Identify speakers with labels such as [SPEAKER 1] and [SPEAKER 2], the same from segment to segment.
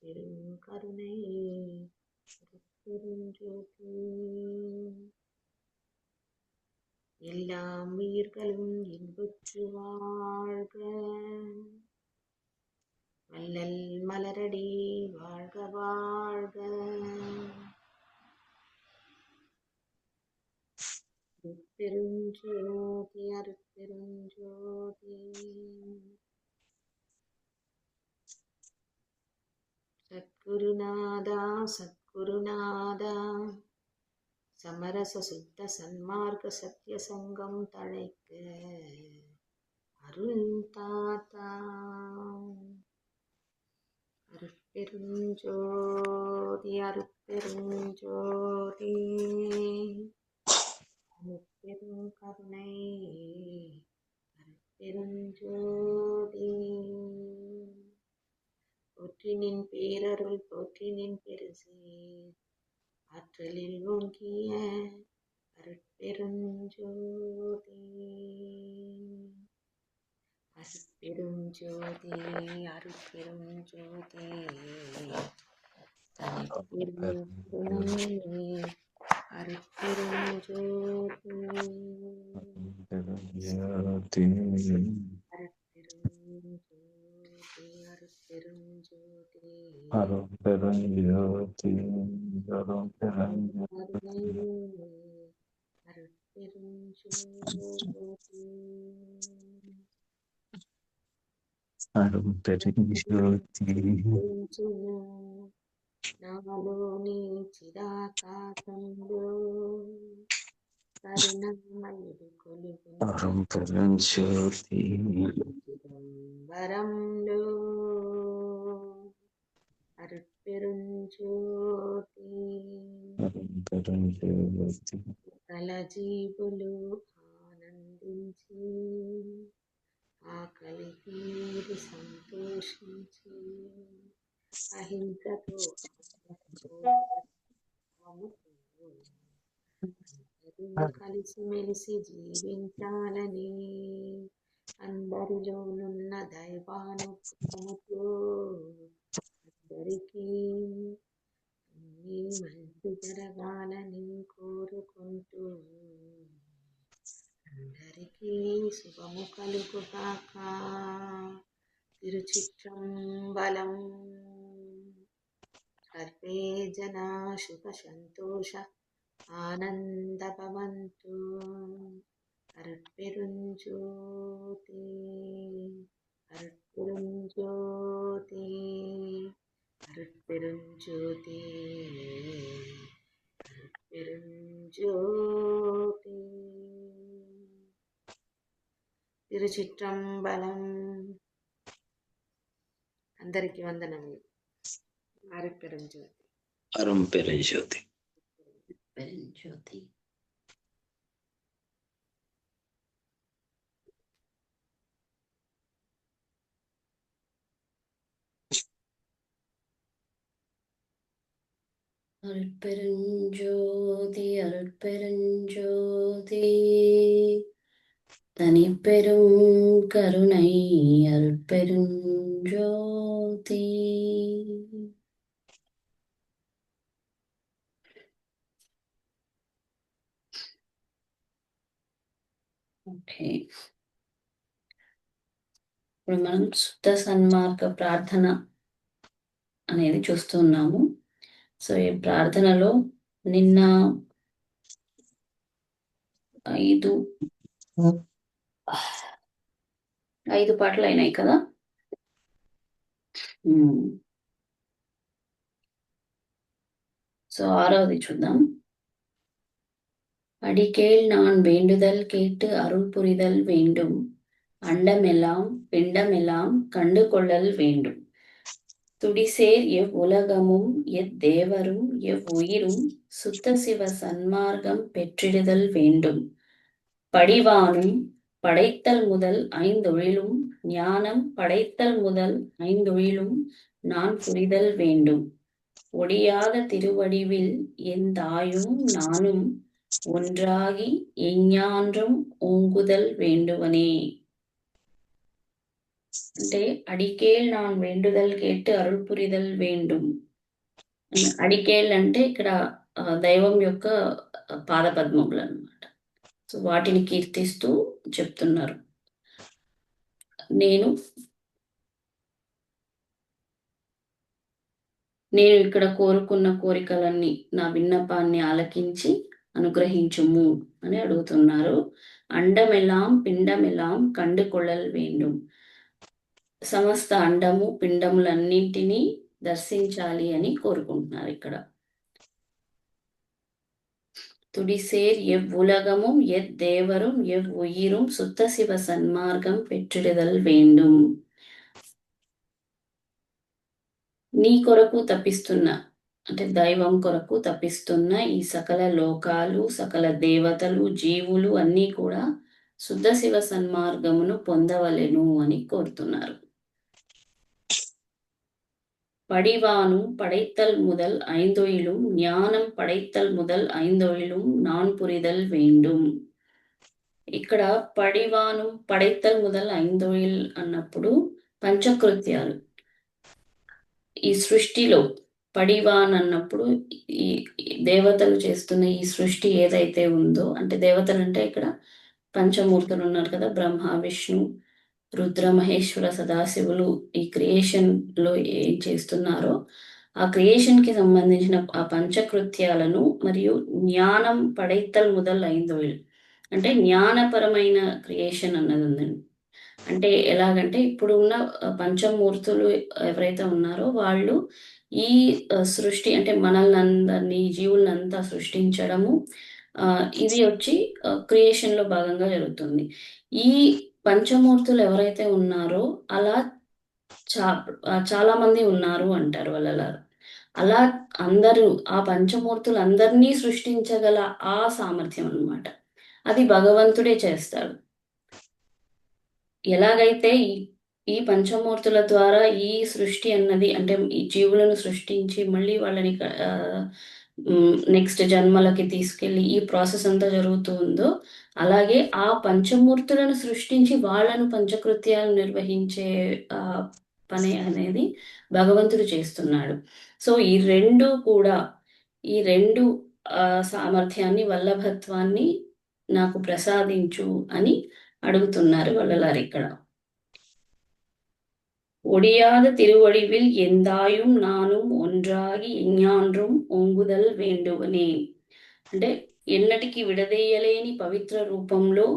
[SPEAKER 1] பெருங்கருணை பெருஞ்சோதி எல்லாம் உயிர்களும் இன்புற்று வாழ்க. வள்ளல் மலரடி வாழ்க வாழ்க. பெருஞ்சோதி அருட்பெருஞ்சோதி. சத்குருநாதா சத்குருநாதா சமரச சுத்த சன்மார்க்க சத்திய சங்கம் தழைக்க அருள் தாத்தா. அருட்பெருஞ்சோதி அருட்பெருஞ்சோதி அருட்பெருங்கருணை அருட்பெருஞ்சோதி. போற்றினின் பேரருள் போற்றினின் பெருசே ஆற்றலில் ஓங்கிய அருட்பெருஞ்சோதி. அருட்பெருஞ்சோதி அருட்பெருஞ்சோதி தனிப்பெருங்கருணை அருட்பெருஞ்சோதி. அருட்பெருஞ்சோதி அருட்பெருஞ்சோதி
[SPEAKER 2] அருட்பெருஞ்சோதி
[SPEAKER 1] నాలోని చిరాకాశంలో కరుణమయుడు కొలుగును చిదంబరంలో అరుట్పెరుంజ్యోతి. కలజీవులు ఆనందించి ఆకలి తీరి సంతోషించి అహింసతో కలిసిమెలిసి జీవించాలని అందరిలోనున్న దైవానుగ్రహముతో అందరికీ అన్నీ మంచి జరగాలని కోరుకుంటూ అందరికీ శుభము కలుగుగాక. తిరుచిట్రంబలం. సర్వే జనా సుఖ సంతోష ఆనందభవంతు. అరుట్పెరుంజ్యోతి అరుట్పెరుంజ్యోతి అరుట్పెరుంజ్యోతి అరుట్పెరుంజ్యోతి. తిరుచిట్రంబలం. అందరికి వందనములు. అరుట్పెరుంజ్యోతి
[SPEAKER 2] అరుంపెరుంజ్యోతి.
[SPEAKER 3] பெருஞ்சோதி. அருட்பெருஞ்சோதி அருட்பெருஞ்சோதி தனிப்பெரும் கருணை அருட்பெருஞ்சோதி. ఓకే, ఇప్పుడు మనం శుద్ధ సన్మార్గ ప్రార్థన అనేది చూస్తున్నాము. సో ఈ ప్రార్థనలో నిన్న 5 పాటలు అయినాయి కదా. సో 6వది చూద్దాం. அடிக்கேள் நான் வேண்டுதல் கேட்டு அருள் புரிதல் வேண்டும். அண்டமெல்லாம் பிண்டமெல்லாம் கண்டு கொள்ளல் வேண்டும். துடிசேர் எவ்வுலகமும் எத்தேவரும் எவ்வுயிரும் சுத்த சிவ சன்மார்க்கம் பெற்றிடுதல் வேண்டும். படிவானும் படைத்தல் முதல் 5 ஞானம் படைத்தல் முதல் 5 நான் புரிதல் வேண்டும். ஒடியாத திருவடிவில் என் தாயும் நானும் ஒன்றாகி எஞ்ஞான்றும் ஓங்குதல் வேண்டுவனே. అంటే అడికేల్ నాన్ వేండుదల్ కేட்டு అరుள் పురిదల్ வேண்டும். అడికేల్ అంటే ఇక్కడ దైవం యొక్క పాదపద్మములు అన్నమాట. సో వాటిని కీర్తిస్తూ చెప్తున్నారు. నేను ఇక్కడ కోరుకున్న కోరికలన్నీ నా విన్నపాన్ని ఆలకించి అనుగ్రహించుము అని అడుగుతున్నారు. అండమెలాం పిండమెలాం కండు కొళ్ళల్ వేండుం. సమస్త అండము పిండములన్నింటినీ దర్శించాలి అని కోరుకుంటున్నారు ఇక్కడ. துடிசேர் எவ்வுலகமும் எத்தேவரும் எவ்வுயிரும் சுத்த சிவ சன்மார்க்கம் பெற்றிடுதல் வேண்டும். నీ కొరకు తప్పిస్తున్న అంటే దైవం కొరకు తప్పిస్తున్న ఈ సకల లోకాలు, సకల దేవతలు, జీవులు అన్నీ కూడా శుద్ధ శివ సన్మార్గమును పొందవలెను అని కోరుతున్నారు. படிவானும் படைத்தல் முதல் ஐந்தொழிலும் ஞானம் படைத்தல் முதல் ஐந்தொழிலும் நான் புரிதல் வேண்டும். ఇక్కడ పడివాను పడైతల్ మొదల్ ఐందొழிల్ అన్నప్పుడు పంచకృత్యాలు ఈ సృష్టిలో పడివాన్ అన్నప్పుడు ఈ దేవతలు చేస్తున్న ఈ సృష్టి ఏదైతే ఉందో, అంటే దేవతలు అంటే ఇక్కడ పంచమూర్తులు ఉన్నారు కదా, బ్రహ్మ, విష్ణు, రుద్ర, మహేశ్వర, సదాశివులు ఈ క్రియేషన్ లో ఏం చేస్తున్నారో ఆ క్రియేషన్ కి సంబంధించిన ఆ పంచకృత్యాలను మరియు జ్ఞానం పడైతల్ మొదల్ ఐందొழிల్ అంటే జ్ఞానపరమైన క్రియేషన్ అన్నది ఉందండి. అంటే ఎలాగంటే ఇప్పుడు ఉన్న పంచమూర్తులు ఎవరైతే ఉన్నారో వాళ్ళు ఈ సృష్టి అంటే మనల్ని అందరినీ జీవులంతా సృష్టించడము ఇది వచ్చి క్రియేషన్ లో భాగంగా జరుగుతుంది. ఈ పంచమూర్తులు ఎవరైతే ఉన్నారో అలా చాలా మంది ఉన్నారు అంటారు వాళ్ళ. అలా అందరూ ఆ పంచమూర్తులు అందరినీ సృష్టించగల ఆ సామర్థ్యం అన్నమాట. అది భగవంతుడే చేస్తాడు. ఎలాగైతే ఈ పంచమూర్తుల ద్వారా ఈ సృష్టి అన్నది అంటే ఈ జీవులను సృష్టించి మళ్ళీ వాళ్ళని నెక్స్ట్ జన్మలకి తీసుకెళ్ళి ఈ ప్రాసెస్ అంతా జరుగుతుందో, అలాగే ఆ పంచమూర్తులను సృష్టించి వాళ్ళను పంచకృత్యాలు నిర్వహించే పని అనేది భగవంతుడు చేస్తున్నాడు. సో ఈ రెండు సామర్థ్యాన్ని, వల్లభత్వాన్ని నాకు ప్రసాదించు అని అడుగుతున్నారు వల్లలారు ఇక్కడ. ஒடியாத திருவடிவில் ఎందాయుం నానుం ఒండ్రాగి ఎஞ்ஞான்றுం ఓంగుదల్ వేండువనే. అంటే ఎన్నటికి విడదీయలేని పవిత్ర రూపంలో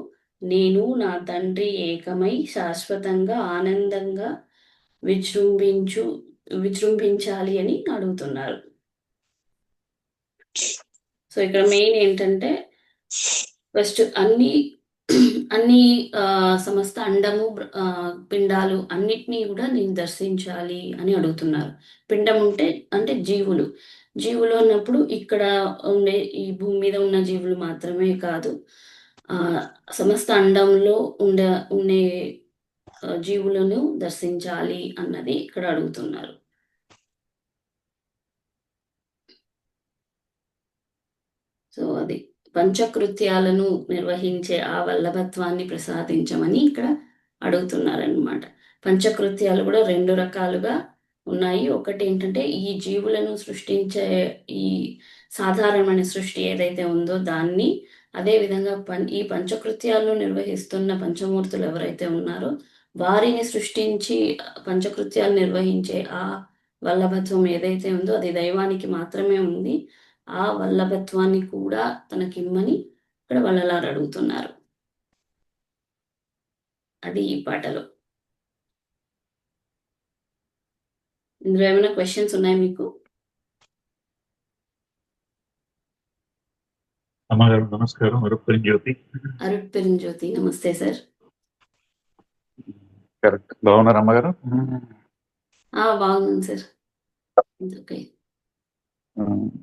[SPEAKER 3] నేను నా తండ్రి ఏకమై శాశ్వతంగా ఆనందంగా విజృంభించాలి అని అడుగుతున్నారు. సో ఇక్కడ మెయిన్ ఏంటంటే ఫస్ట్ అన్ని సమస్త అండము పిండాలు అన్నిటినీ కూడా నేను దర్శించాలి అని అడుగుతున్నారు. పిండం అంటే జీవులు అన్నప్పుడు ఇక్కడ ఉండే ఈ భూమి మీద ఉన్న జీవులు మాత్రమే కాదు, సమస్త అండంలో ఉండే జీవులను దర్శించాలి అన్నది ఇక్కడ అడుగుతున్నారు. సో అది పంచకృత్యాలను నిర్వహించే ఆ వల్లభత్వాన్ని ప్రసాదించమని ఇక్కడ అడుగుతున్నారనమాట. పంచకృత్యాలు కూడా 2 రకాలుగా ఉన్నాయి. ఒకటి ఏంటంటే ఈ జీవులను సృష్టించే ఈ సాధారణమైన సృష్టి ఏదైతే ఉందో దాన్ని, అదే విధంగా ఈ పంచకృత్యాలను నిర్వహిస్తున్న పంచమూర్తులు ఎవరైతే ఉన్నారో వారిని సృష్టించి పంచకృత్యాలు నిర్వహించే ఆ వల్లభత్వం ఏదైతే ఉందో అది దైవానికి మాత్రమే ఉంది. ఆ వల్లభత్వాన్ని కూడా తనకిమ్మని ఇక్కడ వల్లలారు అడుగుతున్నారు. అది ఈ పాటలో. ఇందులో ఏమైనా క్వశ్చన్స్ ఉన్నాయా మీకు?
[SPEAKER 4] అమ్మగారు నమస్కారం. అరుట్పెరుంజ్యోతి.
[SPEAKER 3] నమస్తే సార్.
[SPEAKER 4] కరెక్ట్. బాగున్నారు అమ్మగారు?
[SPEAKER 3] బాగున్నాను సార్. ఓకే.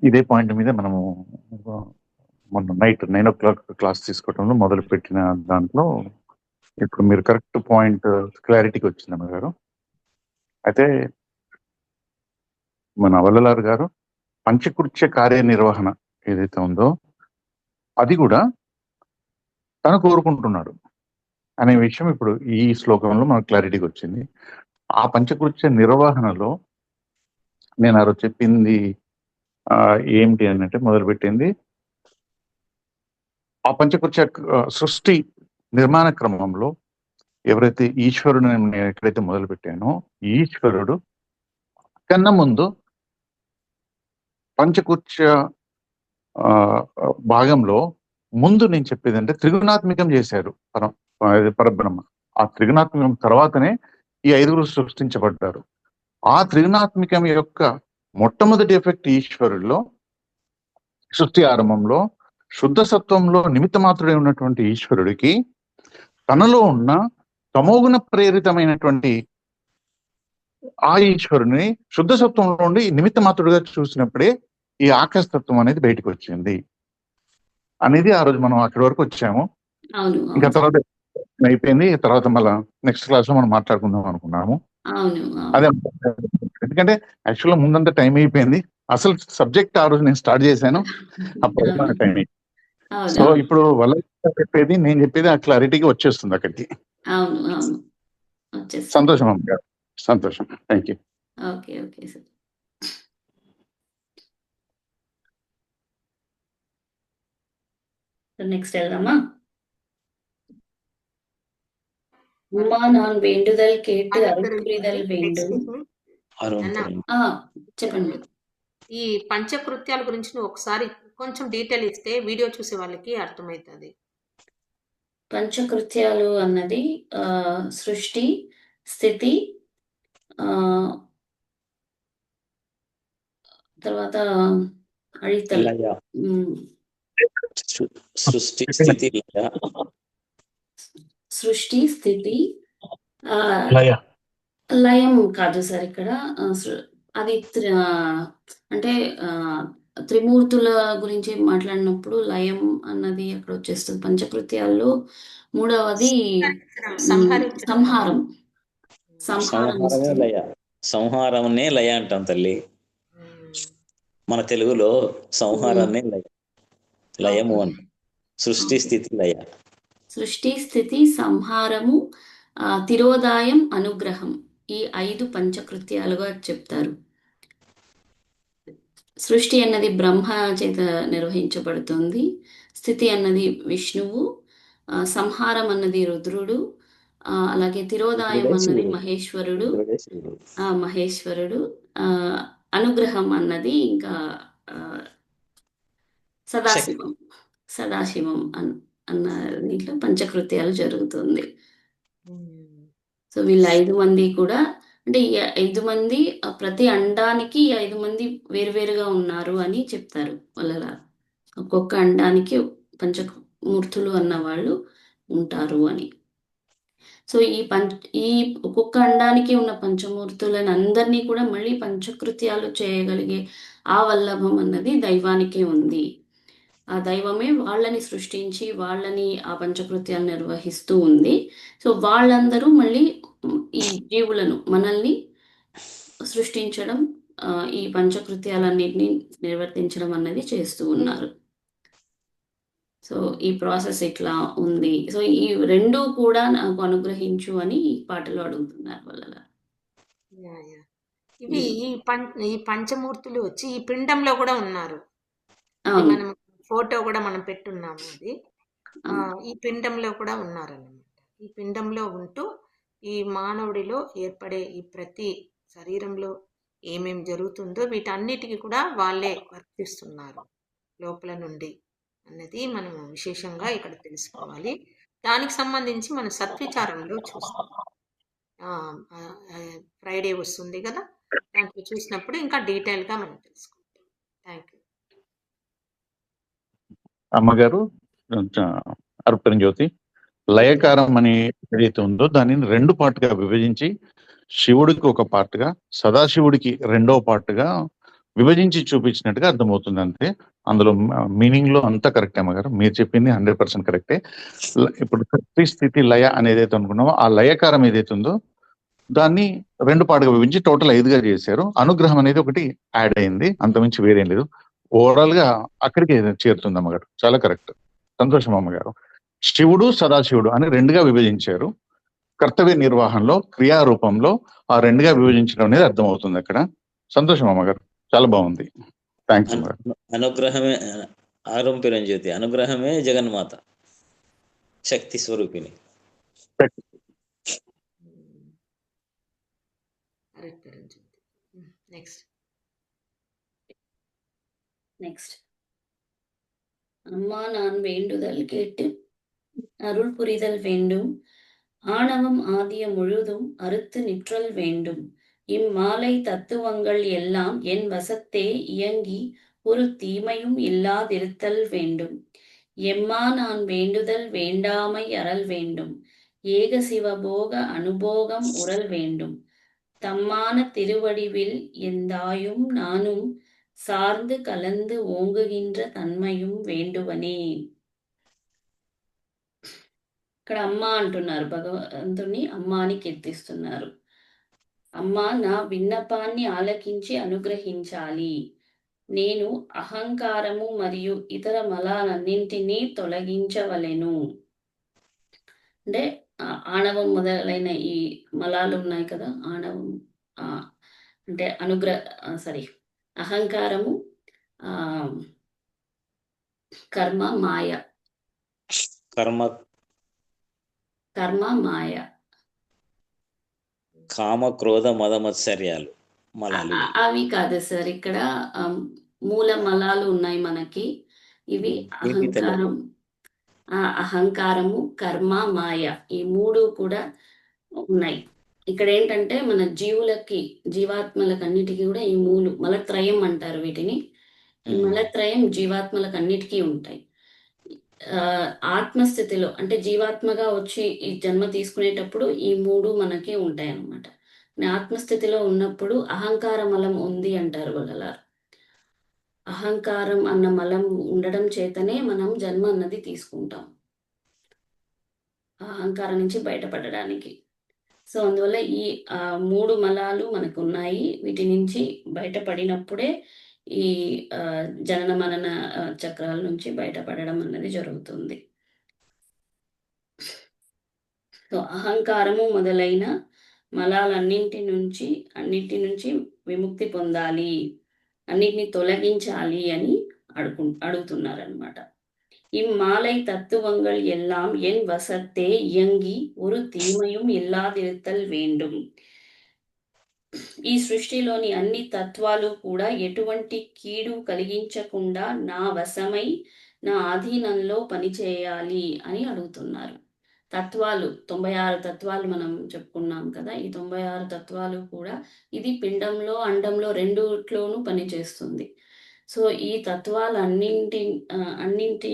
[SPEAKER 4] ఇదే పాయింట్ మీద మనము మొన్న నైట్ 9 o'clock క్లాస్ తీసుకోవడంలో మొదలు పెట్టిన దాంట్లో ఇప్పుడు మీరు కరెక్ట్ పాయింట్ క్లారిటీకి వచ్చింది అమ్మగారు. అయితే మన వల్లలారు గారు పంచకృత్య కార్యనిర్వహణ ఏదైతే ఉందో అది కూడా తను కోరుకుంటున్నాడు. అనే విషయం ఇప్పుడు ఈ శ్లోకంలో మనకు క్లారిటీకి వచ్చింది. ఆ పంచకృత్య నిర్వహణలో నేను ఆ రోజు చెప్పింది ఏంటి అనంటే మొదలుపెట్టింది ఆ పంచకృత్య సృష్టి నిర్మాణ క్రమంలో ఎవరైతే ఈశ్వరుడు నేను ఎక్కడైతే మొదలు పెట్టానో ఈశ్వరుడు కన్నా ముందు పంచకృత్య భాగంలో ముందు నేను చెప్పేది అంటే త్రిగుణాత్మికం చేశారు పరబ్రహ్మ. ఆ త్రిగుణాత్మికం తర్వాతనే ఈ 5గురు సృష్టించబడ్డారు. ఆ త్రిగుణాత్మికం యొక్క మొట్టమొదటి ఎఫెక్ట్ ఈశ్వరుల్లో సృష్టి ఆరంభంలో శుద్ధ సత్వంలో నిమిత్త మాత్రుడే ఉన్నటువంటి ఈశ్వరుడికి తనలో ఉన్న తమోగుణ ప్రేరితమైనటువంటి ఆ ఈశ్వరుని శుద్ధ సత్వంలో ఉండి నిమిత్త మాత్రుడిగా చూసినప్పుడే ఈ ఆకాశతత్వం అనేది బయటకు వచ్చింది అనేది ఆ రోజు మనం అక్కడి వరకు వచ్చాము. ఇంకా తర్వాత అయిపోయింది. తర్వాత మళ్ళీ నెక్స్ట్ క్లాస్ లో మనం మాట్లాడుకుందాం అనుకున్నాము. అదే ఎందుకంటే యాక్చువల్గా ముందంతా టైం అయిపోయింది. అసలు సబ్జెక్ట్ ఆ రోజు నేను స్టార్ట్ చేశాను, అప్పుడు టైం అయిపోయింది. సో ఇప్పుడు వాళ్ళ చెప్పేది నేను చెప్పేది ఆ క్లారిటీగా వచ్చేస్తుంది అక్కడికి. సంతోషం అమ్మ గారు, సంతోషం. Thank you.
[SPEAKER 3] నెక్స్ట్ వెళ్దామా? அம்மா நான் வேண்டுதல் கேட்டு அருள்புரிதல் வேண்டும். చెప్పండి.
[SPEAKER 1] ఈ పంచకృత్యాల గురించి నువ్వు ఒకసారి కొంచెం డీటెయిల్ ఇస్తే వీడియో చూసే వాళ్ళకి అర్థమవుతుంది.
[SPEAKER 3] పంచకృత్యాలు అన్నది సృష్టి, స్థితి, తర్వాత అడితల్, సృష్టి, స్థితి, లయం కాదు సార్ ఇక్కడ. అది అంటే త్రిమూర్తుల గురించి మాట్లాడినప్పుడు లయం అన్నది అక్కడ వచ్చేస్తుంది. పంచకృత్యాల్లో మూడవది సంహారం.
[SPEAKER 2] సంహారంనే లయ అంటాం తల్లి. మన తెలుగులో సంహారాన్ని లయము అని. సృష్టి, స్థితి, లయ.
[SPEAKER 3] సృష్టి, స్థితి, సంహారము, తిరోదాయం, అనుగ్రహం, ఈ 5 పంచకృత్యాలుగా చెప్తారు. సృష్టి అన్నది బ్రహ్మ చేత నిర్వహించబడుతుంది. స్థితి అన్నది విష్ణువు, సంహారం అన్నది రుద్రుడు, అలాగే తిరోదాయం అన్నది మహేశ్వరుడు, అనుగ్రహం అన్నది ఇంకా సదాశివం అన్న దీంట్లో పంచకృత్యాలు జరుగుతుంది. సో వీళ్ళ 5 మంది కూడా అంటే ఈ 5 మంది ప్రతి అండానికి 5 మంది వేరువేరుగా ఉన్నారు అని చెప్తారు. వాళ్ళ ఒక్కొక్క అండానికి పంచమూర్తులు అన్న వాళ్ళు ఉంటారు అని. సో ఈ ఒక్కొక్క అండానికి ఉన్న పంచమూర్తులను అందరినీ కూడా మళ్ళీ పంచకృత్యాలు చేయగలిగే ఆ వల్లభం అన్నది దైవానికే ఉంది. ఆ దైవమే వాళ్ళని సృష్టించి వాళ్ళని ఆ పంచకృత్యాలు నిర్వహిస్తూ ఉంది. సో వాళ్ళందరూ మళ్ళీ ఈ జీవులను మనల్ని సృష్టించడం, ఈ పంచకృత్యాలన్నిటిని నిర్వర్తించడం అన్నది చేస్తూ ఉన్నారు. సో ఈ ప్రాసెస్ ఇట్లా ఉంది. సో ఈ 2 కూడా నాకు అనుగ్రహించు అని ఈ పాటలో అడుగుతున్నారు వాళ్ళ.
[SPEAKER 1] ఇవి ఈ పంచమూర్తులు వచ్చి ఈ పిండంలో కూడా ఉన్నారు. మనం ఫోటో కూడా మనం పెట్టున్నాము. అది ఈ పిండంలో కూడా ఉన్నారన్నమాట. ఈ పిండంలో ఉంటూ ఈ మానవుడిలో ఏర్పడే ఈ ప్రతి శరీరంలో ఏమేం జరుగుతుందో వీటన్నిటికీ కూడా వాళ్ళే వర్తిస్తున్నారు లోపల నుండి అన్నది మనం విశేషంగా ఇక్కడ తెలుసుకోవాలి. దానికి సంబంధించి మన సత్విచారంలో చూస్తాం. ఫ్రైడే వస్తుంది కదా, దాంట్లో చూసినప్పుడు ఇంకా డీటెయిల్గా మనం తెలుసుకుంటాం. థ్యాంక్ యూ
[SPEAKER 4] అమ్మగారు. అర్పణ జ్యోతి లయకారం అని ఏదైతే ఉందో దానిని 2 పార్ట్గా విభజించి శివుడికి ఒక పార్ట్గా, సదాశివుడికి 2వ పార్ట్గా విభజించి చూపించినట్టుగా అర్థమవుతుంది. అంతే, అందులో మీనింగ్ లో అంతా కరెక్టే అమ్మగారు. మీరు చెప్పింది 100% కరెక్టే. ఇప్పుడు సృష్టి, స్థితి, లయ అని ఏదైతే అనుకున్నామో ఆ లయకారం ఏదైతే ఉందో దాన్ని 2 పార్ట్గా విభజించి టోటల్ 5గా చేశారు. అనుగ్రహం అనేది ఒకటి యాడ్ అయింది, అంతమించి వేరేం లేదు. ఓవరాల్ గా అక్కడికి చేరుతుంది అమ్మగారు. చాలా కరెక్ట్. సంతోషం అమ్మగారు. శివుడు సదాశివుడు అని రెండుగా విభజించారు. కర్తవ్య నిర్వహణలో క్రియారూపంలో ఆ రెండుగా విభజించడం అనేది అర్థమవుతుంది అక్కడ. సంతోషం అమ్మగారు, చాలా బాగుంది. థ్యాంక్స్ అమ్మగారు.
[SPEAKER 2] అనుగ్రహమే ఆరం పిరంజ్యోతి, అనుగ్రహమే జగన్మాత, శక్తి స్వరూపిణి.
[SPEAKER 3] நெக்ஸ்ட் அம்மா நான் வேண்டுதல் கேட்டு அருள் புரிதல் வேண்டும், ஆணவம் ஆதிய முழுதும் அறுத்து நிற்றல் வேண்டும். இம்மாலை தத்துவங்கள் எல்லாம் என் வசத்தே இயங்கி ஒரு தீமையும் இல்லாதிருத்தல் வேண்டும். எம்மா நான் வேண்டுதல் வேண்டாமை அறல் வேண்டும், ஏக சிவபோக அனுபோகம் உறல் வேண்டும். தம்மான திருவடிவில் எந்தாயும் நானும் சார்ந்து கலந்து ஓங்குகின்ற தன்மையும் వేండువనే. ఇక్కడ అమ్మ అంటున్నారు, భగవంతుని అమ్మ అని కీర్తిస్తున్నారు. అమ్మ నా విన్నపాన్ని ఆలకించి అనుగ్రహించాలి. నేను అహంకారము మరియు ఇతర మలాలన్నింటినీ తొలగించవలెను. అంటే ఆణవం మొదలైన ఈ మలాలు ఉన్నాయి కదా, ఆణవం అంటే అహంకారము, కర్మ మాయ, కర్మ మాయ,
[SPEAKER 2] కామ క్రోధ మద మత్సర్యాలు మలాలు
[SPEAKER 3] అవి కాదు సార్. ఇక్కడ మూల మలాలు ఉన్నాయి మనకి. ఇవి అహంకారము, కర్మ, మాయ, ఈ మూడు కూడా ఉన్నాయి. ఇక్కడ ఏంటంటే మన జీవాత్మలకు అన్నిటికీ కూడా ఈ మలత్రయం అంటారు వీటిని. ఈ మలత్రయం జీవాత్మలకు అన్నిటికీ ఉంటాయి. ఆత్మస్థితిలో అంటే జీవాత్మగా వచ్చి ఈ జన్మ తీసుకునేటప్పుడు ఈ మూడు మనకి ఉంటాయి అన్నమాట. ఆత్మస్థితిలో ఉన్నప్పుడు అహంకార మలం ఉంది అంటారు వల్లలారు. అహంకారం అన్న మలం ఉండడం చేతనే మనం జన్మ అన్నది తీసుకుంటాం, అహంకారం నుంచి బయటపడడానికి. సో అందువల్ల ఈ మూడు మలాలు మనకు ఉన్నాయి. వీటి నుంచి బయటపడినప్పుడే ఈ జనన మరణ చక్రాల నుంచి బయటపడడం అన్నది జరుగుతుంది. సో అహంకారము మొదలైన మలాలన్నింటి నుంచి విముక్తి పొందాలి, అన్నిటిని తొలగించాలి అని అడుగుతున్నారనమాట. இம்மாலை தத்துவங்கள் எல்லாம் என் வசத்தே இயங்கி ஒரு தீமையும் ఇల్లాదిరుత్తల్ வேண்டும். ఈ సృష్టిలోని అన్ని తత్వాలు కూడా ఎటువంటి కీడు కలిగించకుండా నా వశమై నా ఆధీనంలో పనిచేయాలి అని అడుగుతున్నారు. తత్వాలు 96 తత్వాలు మనం చెప్పుకున్నాం కదా. ఈ 96 తత్వాలు కూడా ఇది పిండంలో అండంలో రెండిట్లోనూ పనిచేస్తుంది. సో ఈ తత్వాలు అన్నింటి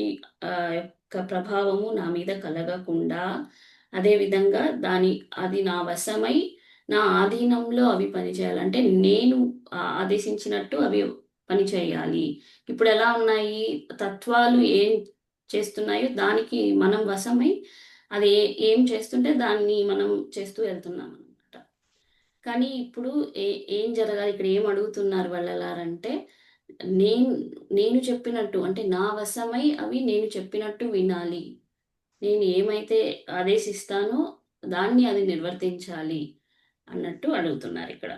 [SPEAKER 3] యొక్క ప్రభావము నా మీద కలగకుండా, అదేవిధంగా అది నా వశమై నా ఆధీనంలో అవి పనిచేయాలంటే నేను ఆదేశించినట్టు అవి పనిచేయాలి. ఇప్పుడు ఎలా ఉన్నాయి, తత్వాలు ఏం చేస్తున్నాయో దానికి మనం వశమై అది ఏం చేస్తుంటే దాన్ని మనం చేస్తూ వెళ్తున్నాం అనమాట. కానీ ఇప్పుడు ఏం జరగాలి, ఇక్కడ ఏం అడుగుతున్నారు వాళ్ళలారంటే, నేను చెప్పినట్టు అంటే నా వశమై అవి నేను చెప్పినట్టు వినాలి. నేను ఏమైతే ఆదేశిస్తానో దాన్ని అది నిర్వర్తించాలి అన్నట్టు అడుగుతున్నారు ఇక్కడ.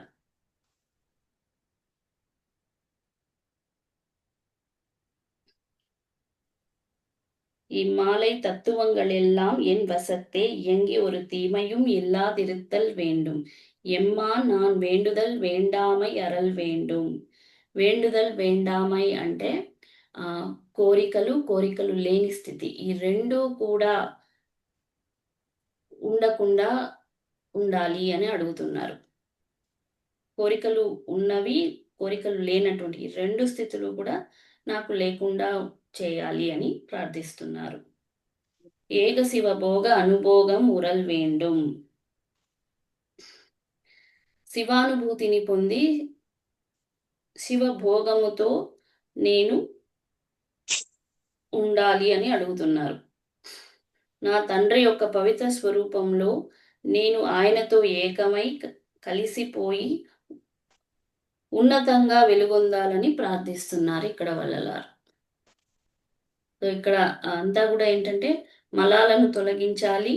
[SPEAKER 3] இம்மாலை தத்துவங்கள் எல்லாம் என் வசத்தே இயங்கி ஒரு தீமையும் இல்லாதிருத்தல் வேண்டும். எம்மா நான் வேண்டுதல் வேண்டாமை అరల్ வேண்டும். వేండుదల్ వేండామై అంటే కోరికలు లేని స్థితి. ఈ రెండు కూడా ఉండకుండా ఉండాలి అని అడుగుతున్నారు. కోరికలు ఉన్నవి, కోరికలు లేనటువంటి ఈ రెండు స్థితులు కూడా నాకు లేకుండా చేయాలి అని ప్రార్థిస్తున్నారు. ఏక శివభోగ అనుభోగం ఉరల్ வேண்டும். శివానుభూతిని పొంది శివభోగముతో నేను ఉండాలి అని అడుగుతున్నారు. నా తండ్రి యొక్క పవిత్ర స్వరూపంలో నేను ఆయనతో ఏకమై కలిసిపోయి ఉన్నతంగా వెలుగొందాలని ప్రార్థిస్తున్నారు ఇక్కడ వల్లలారు. సో ఇక్కడ అంతా కూడా ఏంటంటే మలాలను తొలగించాలి,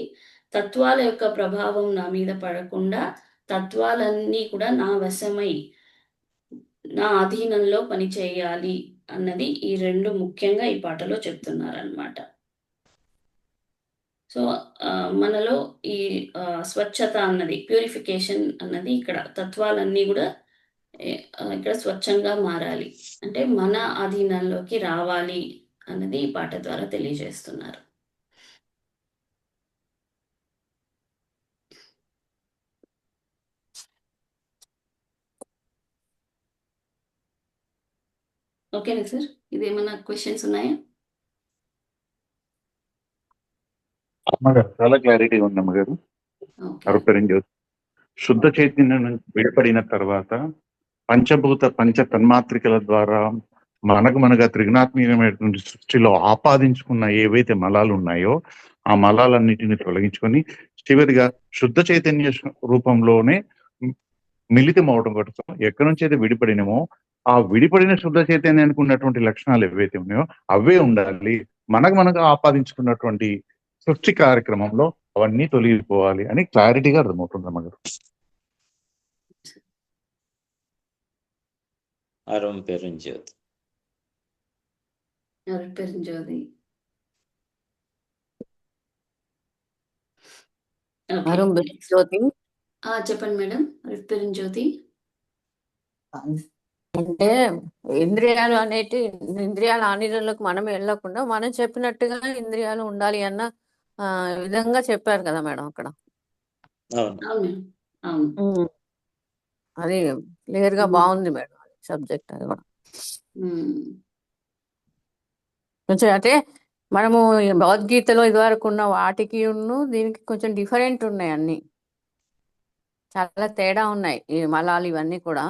[SPEAKER 3] తత్వాల యొక్క ప్రభావం నా మీద పడకుండా తత్వాలన్నీ కూడా నా వశమై నా అధీనంలో పనిచేయాలి అన్నది ఈ రెండు ముఖ్యంగా ఈ పాటలో చెప్తున్నారనమాట. సో మనలో ఈ స్వచ్ఛత అన్నది, ప్యూరిఫికేషన్ అన్నది ఇక్కడ తత్వాలన్నీ కూడా ఇక్కడ స్వచ్ఛంగా మారాలి, అంటే మన అధీనంలోకి రావాలి అన్నది ఈ పాట ద్వారా తెలియజేస్తున్నారు. ఓకేనా సార్? ఇదేమన్నా క్వశ్చన్స్ ఉన్నాయా?
[SPEAKER 4] అమ్మగారు చాలా క్లారిటీ ఉంది అమ్మగారు.
[SPEAKER 3] ఓకే.
[SPEAKER 4] అరుపరింజ్యోతి శుద్ధ చైతన్యం నుంచి విడిపడిన తర్వాత పంచభూత పంచ తన్మాత్రికల ద్వారా మనగా త్రిగుణాత్మకమైనటువంటి సృష్టిలో ఆపాదించుకున్న ఏవైతే మలాలు ఉన్నాయో ఆ మలాలన్నిటిని తొలగించుకొని చివరిగా శుద్ధ చైతన్య రూపంలోనే మిళితం అవడం కోసం ఎక్కడి నుంచి అయితే విడిపడినమో ఆ విడిపడిన శుద్ధ చైతన్యానికి ఉన్నటువంటి లక్షణాలు ఏవైతే ఉన్నాయో అవే ఉండాలి. మనగా ఆపాదించుకున్నటువంటి సృష్టి కార్యక్రమంలో అవన్నీ తొలగిపోవాలి అని క్లారిటీగా అర్థమవుతుంది అమ్మగారు.
[SPEAKER 2] అరుణ్ పెరుంజ్యోతి.
[SPEAKER 3] అరుణ్
[SPEAKER 5] జ్యోతి
[SPEAKER 3] చెప్పండి మేడం. అరుణ్ జ్యోతి
[SPEAKER 5] అంటే ఇంద్రియాలు అనేటి ఇంద్రియాల ఆనిరంలోకి మనం వెళ్ళకుండా మనం చెప్పినట్టుగా ఇంద్రియాలు ఉండాలి అన్న విధంగా చెప్పారు కదా మేడం అక్కడ. అది క్లియర్ గా బాగుంది మేడం సబ్జెక్ట్. అది కూడా కొంచెం అంటే మనము భగవద్గీతలో ఇదివరకు ఉన్న వాటికి దీనికి కొంచెం డిఫరెంట్ ఉన్నాయి, అన్ని చాలా తేడా ఉన్నాయి. ఈ మలాలు ఇవన్నీ కూడా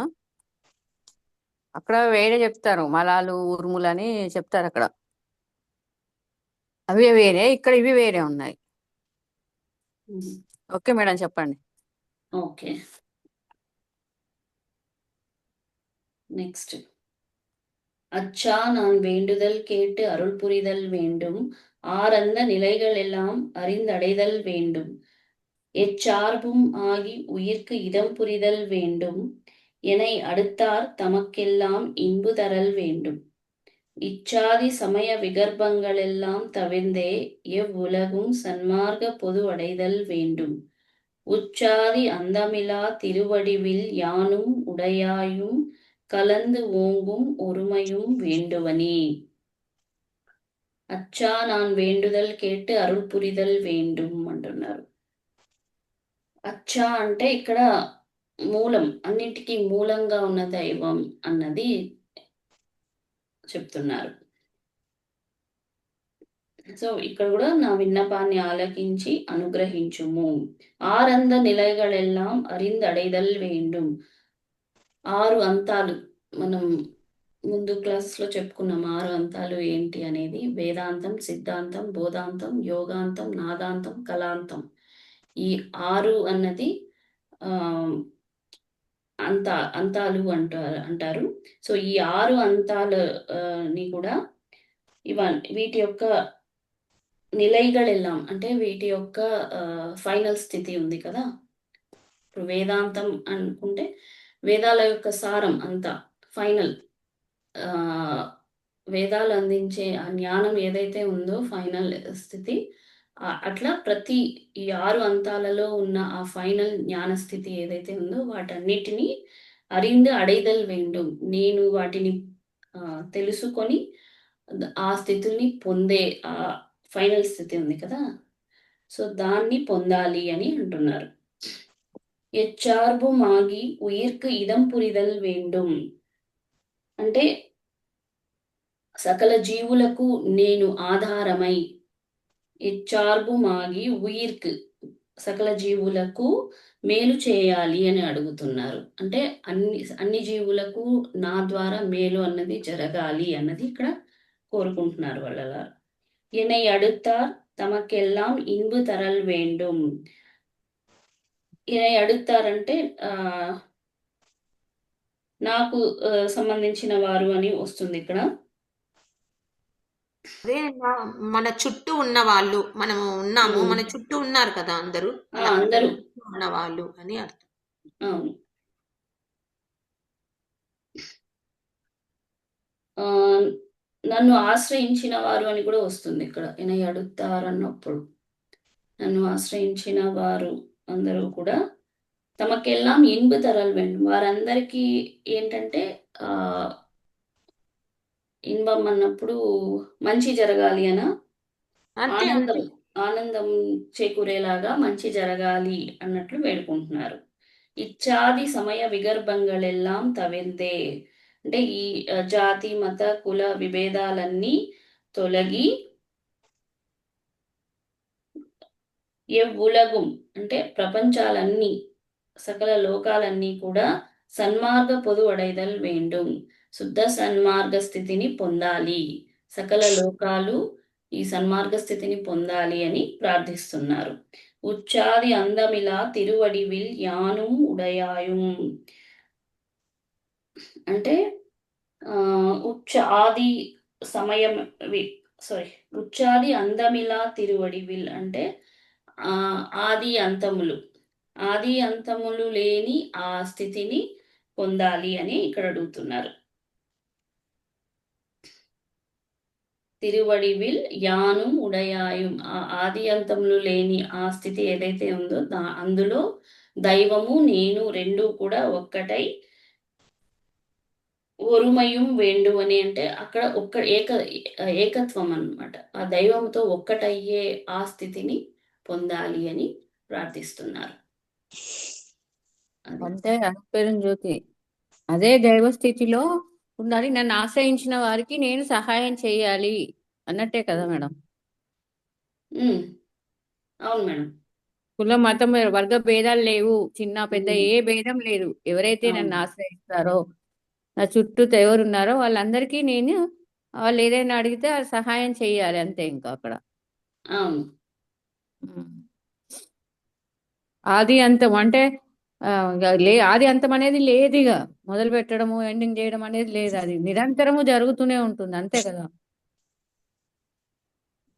[SPEAKER 5] అక్కడ వేరే చెప్తారు, మలాలు ఉరుములు అని చెప్తారు అక్కడ, అవి వేరే, ఇక్కడ ఇవి వేరే ఉన్నాయి. ఓకే మేడం చెప్పండి.
[SPEAKER 3] Okay next. அச்சா நான் வேண்டுதல் கேட்டு அருள் புரிதல் வேண்டும், ஆரந்த நிலைகள் எல்லாம் அறிந்தடைதல் வேண்டும், எச்சார்பும் ஆகி உயிர்க்கு இதம் புரிதல் வேண்டும், என்னை அடுத்தார் தமக்கெல்லாம் இன்பு தரல் வேண்டும், இச்சாதி சமய விகர்ப்பங்களெல்லாம் தவிர்ந்தே எவ்வுலகும் சன்மார்க்க பொது அடைதல் வேண்டும், உச்சாதி அந்தமிலா திருவடிவில் யானும் உடையாயும் கலந்து ஓங்கும் ஒருமையும் வேண்டுவனே. అచ్చా நான் వేண்டுదల్ కేட்டு అరుள் పురిదల్ வேண்டும் అంటున్నారు. అచ్చా అంటే ఇక్కడ మూలం, అన్నిటికీ మూలంగా ఉన్న దైవం అన్నది చెప్తున్నారు. సో ఇక్కడ కూడా నా విన్నపాన్ని ఆలకించి అనుగ్రహించుము. ఆరంద నిలయగలెల్లాం అరిందడైదల్ வேண்டும். 6 అంతాలు మనం ముందు క్లాస్లో చెప్పుకున్నాం. 6 అంతాలు ఏంటి అనేది: వేదాంతం, సిద్ధాంతం, బోధాంతం, యోగాంతం, నాదాంతం, కళాంతం. ఈ 6 అన్నది అంతాలు అంటారు. సో ఈ 6 అంతాలని కూడా వీటి యొక్క నిలైగలెల్లాం అంటే వీటి యొక్క ఫైనల్ స్థితి ఉంది కదా. ఇప్పుడు వేదాంతం అనుకుంటే వేదాల యొక్క సారం అంతా ఫైనల్, వేదాలు అందించే ఆ జ్ఞానం ఏదైతే ఉందో ఫైనల్ స్థితి. అట్లా ప్రతి ఈ 6 అంతాలలో ఉన్న ఆ ఫైనల్ జ్ఞాన స్థితి ఏదైతే ఉందో వాటన్నిటినీ అరింద అడైదల్ வேண்டும், నేను వాటిని తెలుసుకొని ఆ స్థితుల్ని పొందే ఆ ఫైనల్ స్థితి ఉంది కదా, సో దాన్ని పొందాలి అని అంటున్నారు. ఎచ్చార్బుం ఆగి ఉయిర్కు ఇదం పురిదల్ வேண்டும் అంటే సకల జీవులకు నేను ఆధారమై, ఎచ్చార్బుం ఆగి ఉయిర్కు సకల జీవులకు మేలు చేయాలి అని అడుగుతున్నారు. అంటే అన్ని జీవులకు నా ద్వారా మేలు అన్నది జరగాలి అన్నది ఇక్కడ కోరుకుంటున్నారు వాళ్ళ. என்னை அடுத்தார் தமக்கெல்லாம் இன்பு தரல் வேண்டும். என்னை அடுத்தாరంటే నాకు సంబంధించిన వారు అని వస్తుంది ఇక్కడ.
[SPEAKER 1] అదే మన చుట్టూ ఉన్న వాళ్ళు మనము ఉన్నాము, మన చుట్టూ ఉన్నారు కదా అందరూ, అలా మన
[SPEAKER 3] అందరూ
[SPEAKER 1] చుట్టూ ఉన్న వాళ్ళు అని అర్థం.
[SPEAKER 3] అవును. ఆ, నన్ను ఆశ్రయించిన వారు అని కూడా వస్తుంది ఇక్కడ. ఎనై అడుగుతారన్నప్పుడు నన్ను ఆశ్రయించిన వారు అందరూ కూడా తమకెల్లాం ఇన్బు తరల్ வேண்டும். వారందరికీ ఏంటంటే ఆ ఇన్బం అన్నప్పుడు మంచి జరగాలి అన,
[SPEAKER 1] అంతే
[SPEAKER 3] ఆనందం
[SPEAKER 1] అంతే.
[SPEAKER 3] ఆనందం చేకూరేలాగా మంచి జరగాలి అన్నట్లు వేడుకుంటున్నారు. ఇచ్చాది సమయ విగర్భంగళెల్లాం తవిందే, అంటే ఈ జాతి మత కుల విభేదాలన్నీ తొలగి ఎవ్వులగుం, అంటే ప్రపంచాలన్నీ సకల లోకాలన్నీ కూడా సన్మార్గ పొదు అడైదల్ వేండుం, శుద్ధ సన్మార్గ స్థితిని పొందాలి, సకల లోకాలు ఈ సన్మార్గ స్థితిని పొందాలి అని ప్రార్థిస్తున్నారు. ఉచ్చాది అందమిలా తిరువడివిల్ యానుం ఉడయాయుం, అంటే ఉచ్చ ఆది సమయం ఉచ్చాది అందమిలా తిరువడివిల్, అంటే ఆది అంతములు, ఆది అంతములు లేని ఆ స్థితిని పొందాలి అని ఇక్కడ అడుగుతున్నారు. తిరువడివిల్ యాను ఉడయాయుం, ఆ ఆది అంతములు లేని ఆ స్థితి ఏదైతే ఉందో అందులో దైవము నేను రెండూ కూడా ఒక్కటై ఒరుమయం వేండు అని, అంటే అక్కడ ఏకత్వం అన్నమాట. ఆ దైవంతో ఒక్కటయ్యే ఆ స్థితిని పొందాలి అని ప్రార్థిస్తున్నారు.
[SPEAKER 5] అంటే జ్యోతి అదే దైవ స్థితిలో ఉండాలి, నన్ను ఆశ్రయించిన వారికి నేను సహాయం చేయాలి అన్నట్టే కదా మేడం.
[SPEAKER 3] అవును మేడం.
[SPEAKER 5] కుల మతం వర్గ భేదాలు లేవు, చిన్న పెద్ద ఏ భేదం లేదు. ఎవరైతే నన్ను ఆశ్రయిస్తారో, నా చుట్టూ ఎవరున్నారో వాళ్ళందరికీ నేను వాళ్ళు ఏదైనా అడిగితే అది సహాయం చేయాలి అంతే. ఇంకా అక్కడ
[SPEAKER 3] అవును.
[SPEAKER 5] ఆది అంతం అంటే ఆది అంతం అనేది లేదు, ఇక మొదలు పెట్టడము ఎండింగ్ చేయడం అనేది లేదు, అది నిరంతరము జరుగుతూనే ఉంటుంది అంతే కదా.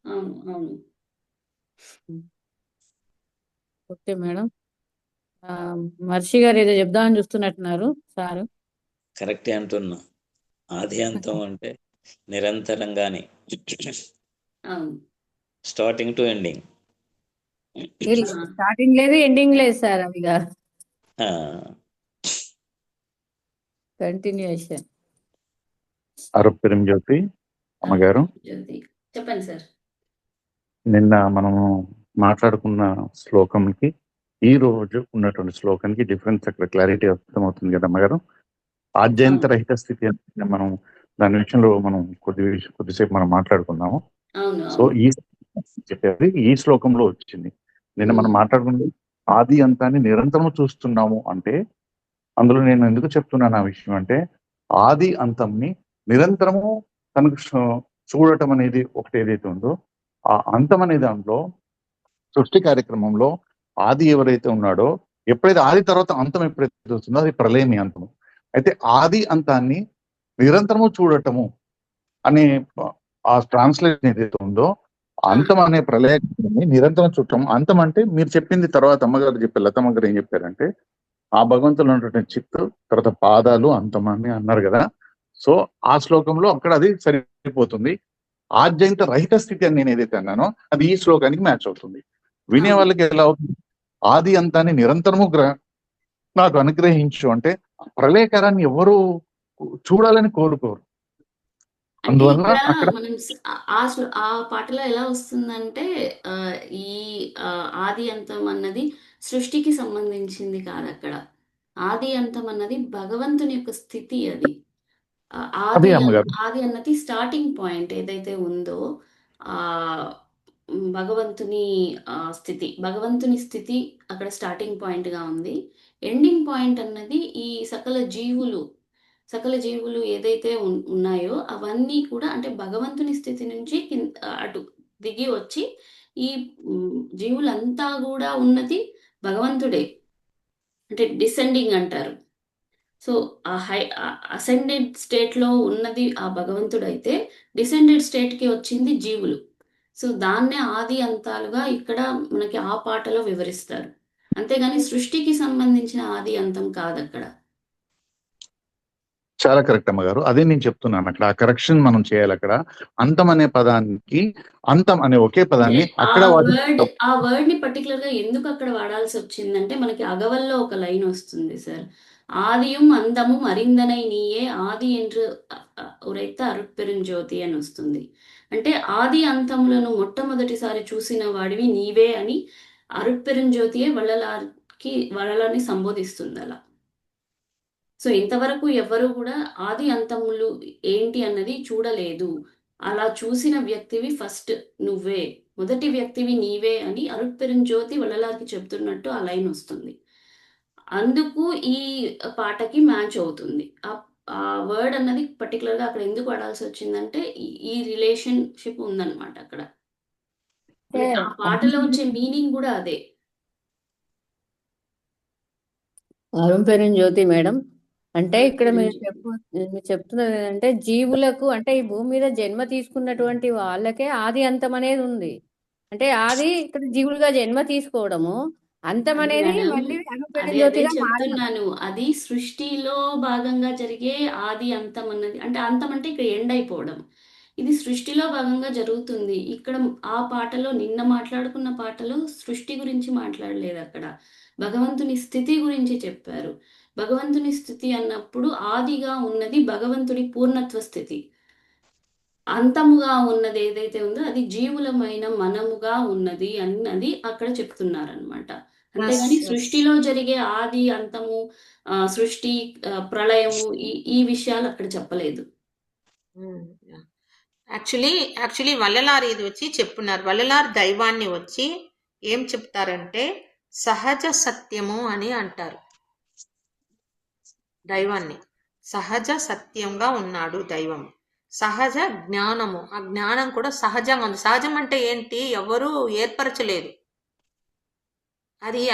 [SPEAKER 3] అవును. అవును.
[SPEAKER 5] Okay madam. మర్షి గారు ఏదో చెప్దామని చూస్తున్నట్టున్నారు సారు.
[SPEAKER 2] కరెక్టే అంటున్నా. ఆది అంతం అంటే నిరంతరంగానే, స్టార్టింగ్ టు ఎండింగ్.
[SPEAKER 5] స్టార్టింగ్ లేదు ఎండింగ్ లేదు సార్, అవిగా కంటిన్యూషన్.
[SPEAKER 4] అరుపెరం జ్యోతి అమ్మగారు,
[SPEAKER 3] చెప్పండి సార్.
[SPEAKER 4] నిన్న మనము మాట్లాడుకున్న శ్లోకంకి ఈ రోజు ఉన్నటువంటి శ్లోకానికి డిఫరెన్స్ అక్కడ క్లారిటీ అర్థమవుతుంది కదా అమ్మగారు. ఆద్యంతరహిత స్థితి అంటే మనం దాని విషయంలో మనం కొద్దిసేపు మనం మాట్లాడుకున్నాము. సో ఈ చెప్పేది ఈ శ్లోకంలో వచ్చింది. నిన్న మనం మాట్లాడుకుంది ఆది అంతాన్ని నిరంతరము చూస్తున్నాము అంటే, అందులో నేను ఎందుకు చెప్తున్నాను ఆ విషయం అంటే, ఆది అంతంని నిరంతరము తనకు చూడటం అనేది ఒకటి ఏదైతే ఉందో, ఆ అంతం అనే దాంట్లో సృష్టి కార్యక్రమంలో ఆది ఎవరైతే ఉన్నాడో, ఎప్పుడైతే ఆది తర్వాత అంతం ఎప్పుడైతే వస్తుందో అది ప్రళయమి అంతము. అయితే ఆది అంతాన్ని నిరంతరము చూడటము అనే ఆ ట్రాన్స్లేషన్ ఏదైతే ఉందో, అంతం అనే ప్రళయాన్ని నిరంతరం చూడటం. అంతం అంటే మీరు చెప్పింది తర్వాత అమ్మగారు చెప్పారు, లతమ్మ గారు ఏం చెప్పారంటే ఆ భగవంతులు ఉన్నటువంటి చిత్తు తర్వాత పాదాలు అంతం అని అన్నారు కదా. సో ఆ శ్లోకంలో అక్కడ అది సరిపోతుంది. ఆద్యంత రహిత స్థితి అని నేను ఏదైతే అన్నానో అది ఈ శ్లోకానికి మ్యాచ్ అవుతుంది. వినే వాళ్ళకి ఎలా అవుతుంది, ఆది అంతాన్ని నిరంతరము నాకు అనుగ్రహించు అంటే ప్రళయకరాన్ని ఎవరు చూడాలని కోరుకోరు. అందువల్ల అక్కడ
[SPEAKER 3] మనం ఆ పాటలో ఎలా వస్తుందంటే ఈ ఆది అంతం అన్నది సృష్టికి సంబంధించింది కాదు. అక్కడ ఆది అంతం అన్నది భగవంతుని యొక్క స్థితి. అది ఆది అన్నది స్టార్టింగ్ పాయింట్ ఏదైతే ఉందో ఆ భగవంతుని స్థితి అక్కడ స్టార్టింగ్ పాయింట్ గా ఉంది. ఎండింగ్ పాయింట్ అన్నది ఈ సకల జీవులు ఏదైతే ఉన్నాయో అవన్నీ కూడా, అంటే భగవంతుని స్థితి నుంచి అటు దిగి వచ్చి ఈ జీవులంతా కూడా ఉన్నది భగవంతుడే, అంటే డిసెండింగ్ అంటారు. సో ఆ అసెండెడ్ స్టేట్లో ఉన్నది ఆ భగవంతుడు అయితే, డిసెండెడ్ స్టేట్కి వచ్చింది జీవులు. సో దాన్నే ఆది అంతాలుగా ఇక్కడ మనకి ఆ పాటలో వివరిస్తారు. అంతేగాని సృష్టికి సంబంధించిన ఆది అంతం కాదు అక్కడ.
[SPEAKER 4] చాలా కరెక్ట్ అమ్మగారు. అదే నేను చెప్తున్నాను. అక్కడ ఆ కరెక్షన్ మనం చేయాలి. అక్కడ అంతం అనే పదానికి, అంతం అనే ఒకే పదాన్ని అక్కడ
[SPEAKER 3] ఆ వర్డ్ ని పర్టికులర్ గా ఎందుకు అక్కడ వాడాల్సి వచ్చిందంటే, మనకి అగవల్లో ఒక లైన్ వస్తుంది సార్. ఆదిயும் అందமும் அறிந்தனை நீயே ఆది என்று ఉరైత అరుట్పెరుంజ్యోతి అని వస్తుంది. అంటే ఆది అంతములను మొట్టమొదటిసారి చూసిన వాడివి నీవే అని అరుట్పెరుంజ్యోతియే వள்ளలార్ని సంబోధిస్తుంది అలా. సో ఇంతవరకు ఎవరు కూడా ఆది అంతములు ఏంటి అన్నది చూడలేదు. అలా చూసిన వ్యక్తివి ఫస్ట్ నువ్వే, మొదటి వ్యక్తివి నీవే అని అరుట్పెరుంజ్యోతి వள்ளలార్కి చెప్తున్నట్టు ఆ లైన్ వస్తుంది. అందుకు ఈ పాటకి మ్యాచ్ అవుతుంది. ఆ వర్డ్ అన్నది పర్టికులర్గా అక్కడ ఎందుకు వాడాల్సి వచ్చిందంటే ఈ రిలేషన్షిప్ ఉందన్నమాట అక్కడ. ఆ పాటలో వచ్చే మీనింగ్ కూడా అదే.
[SPEAKER 5] అరుణ్ మేడం, అంటే ఇక్కడ మీరు చెప్తున్నది ఏంటంటే జీవులకు, అంటే ఈ భూమి మీద జన్మ తీసుకున్నటువంటి వాళ్ళకే ఆది అంతం అనేది ఉంది. అంటే ఆది ఇక్కడ జీవులుగా జన్మ తీసుకోవడము, అంతం అనేది మళ్ళీ
[SPEAKER 3] అదే చెప్తున్నాను. అది సృష్టిలో భాగంగా జరిగే ఆది అంతం అన్నది, అంటే అంతం అంటే ఇక్కడ ఎండ్ అయిపోవడం. ఇది సృష్టిలో భాగంగా జరుగుతుంది. ఇక్కడ ఆ పాటలో నిన్న మాట్లాడుకున్న పాటలో సృష్టి గురించి మాట్లాడలేదు. అక్కడ భగవంతుని స్థితి గురించి చెప్పారు. భగవంతుని స్థితి అన్నప్పుడు ఆదిగా ఉన్నది భగవంతుడి పూర్ణత్వ స్థితి, అంతముగా ఉన్నది ఏదైతే ఉందో అది జీవులమైన మనముగా ఉన్నది అన్నది అక్కడ చెప్తున్నారనమాట. అంతేగాని సృష్టిలో జరిగే ఆది అంతము, సృష్టి, ప్రళయము, ఈ విషయాలు అక్కడ చెప్పలేదు.
[SPEAKER 1] యాక్చువల్లీ వల్లలార్ ఇది వచ్చి చెప్తున్నారు. వల్లలార్ దైవాన్ని వచ్చి ఏం చెప్తారంటే సహజ సత్యము అని అంటారు. దైవాన్ని సహజ సత్యంగా ఉన్నాడు దైవం. సహజ జ్ఞానము, ఆ జ్ఞానం కూడా సహజంగా ఉంది. సహజం అంటే ఏంటి? ఎవరు ఏర్పరచలేదు,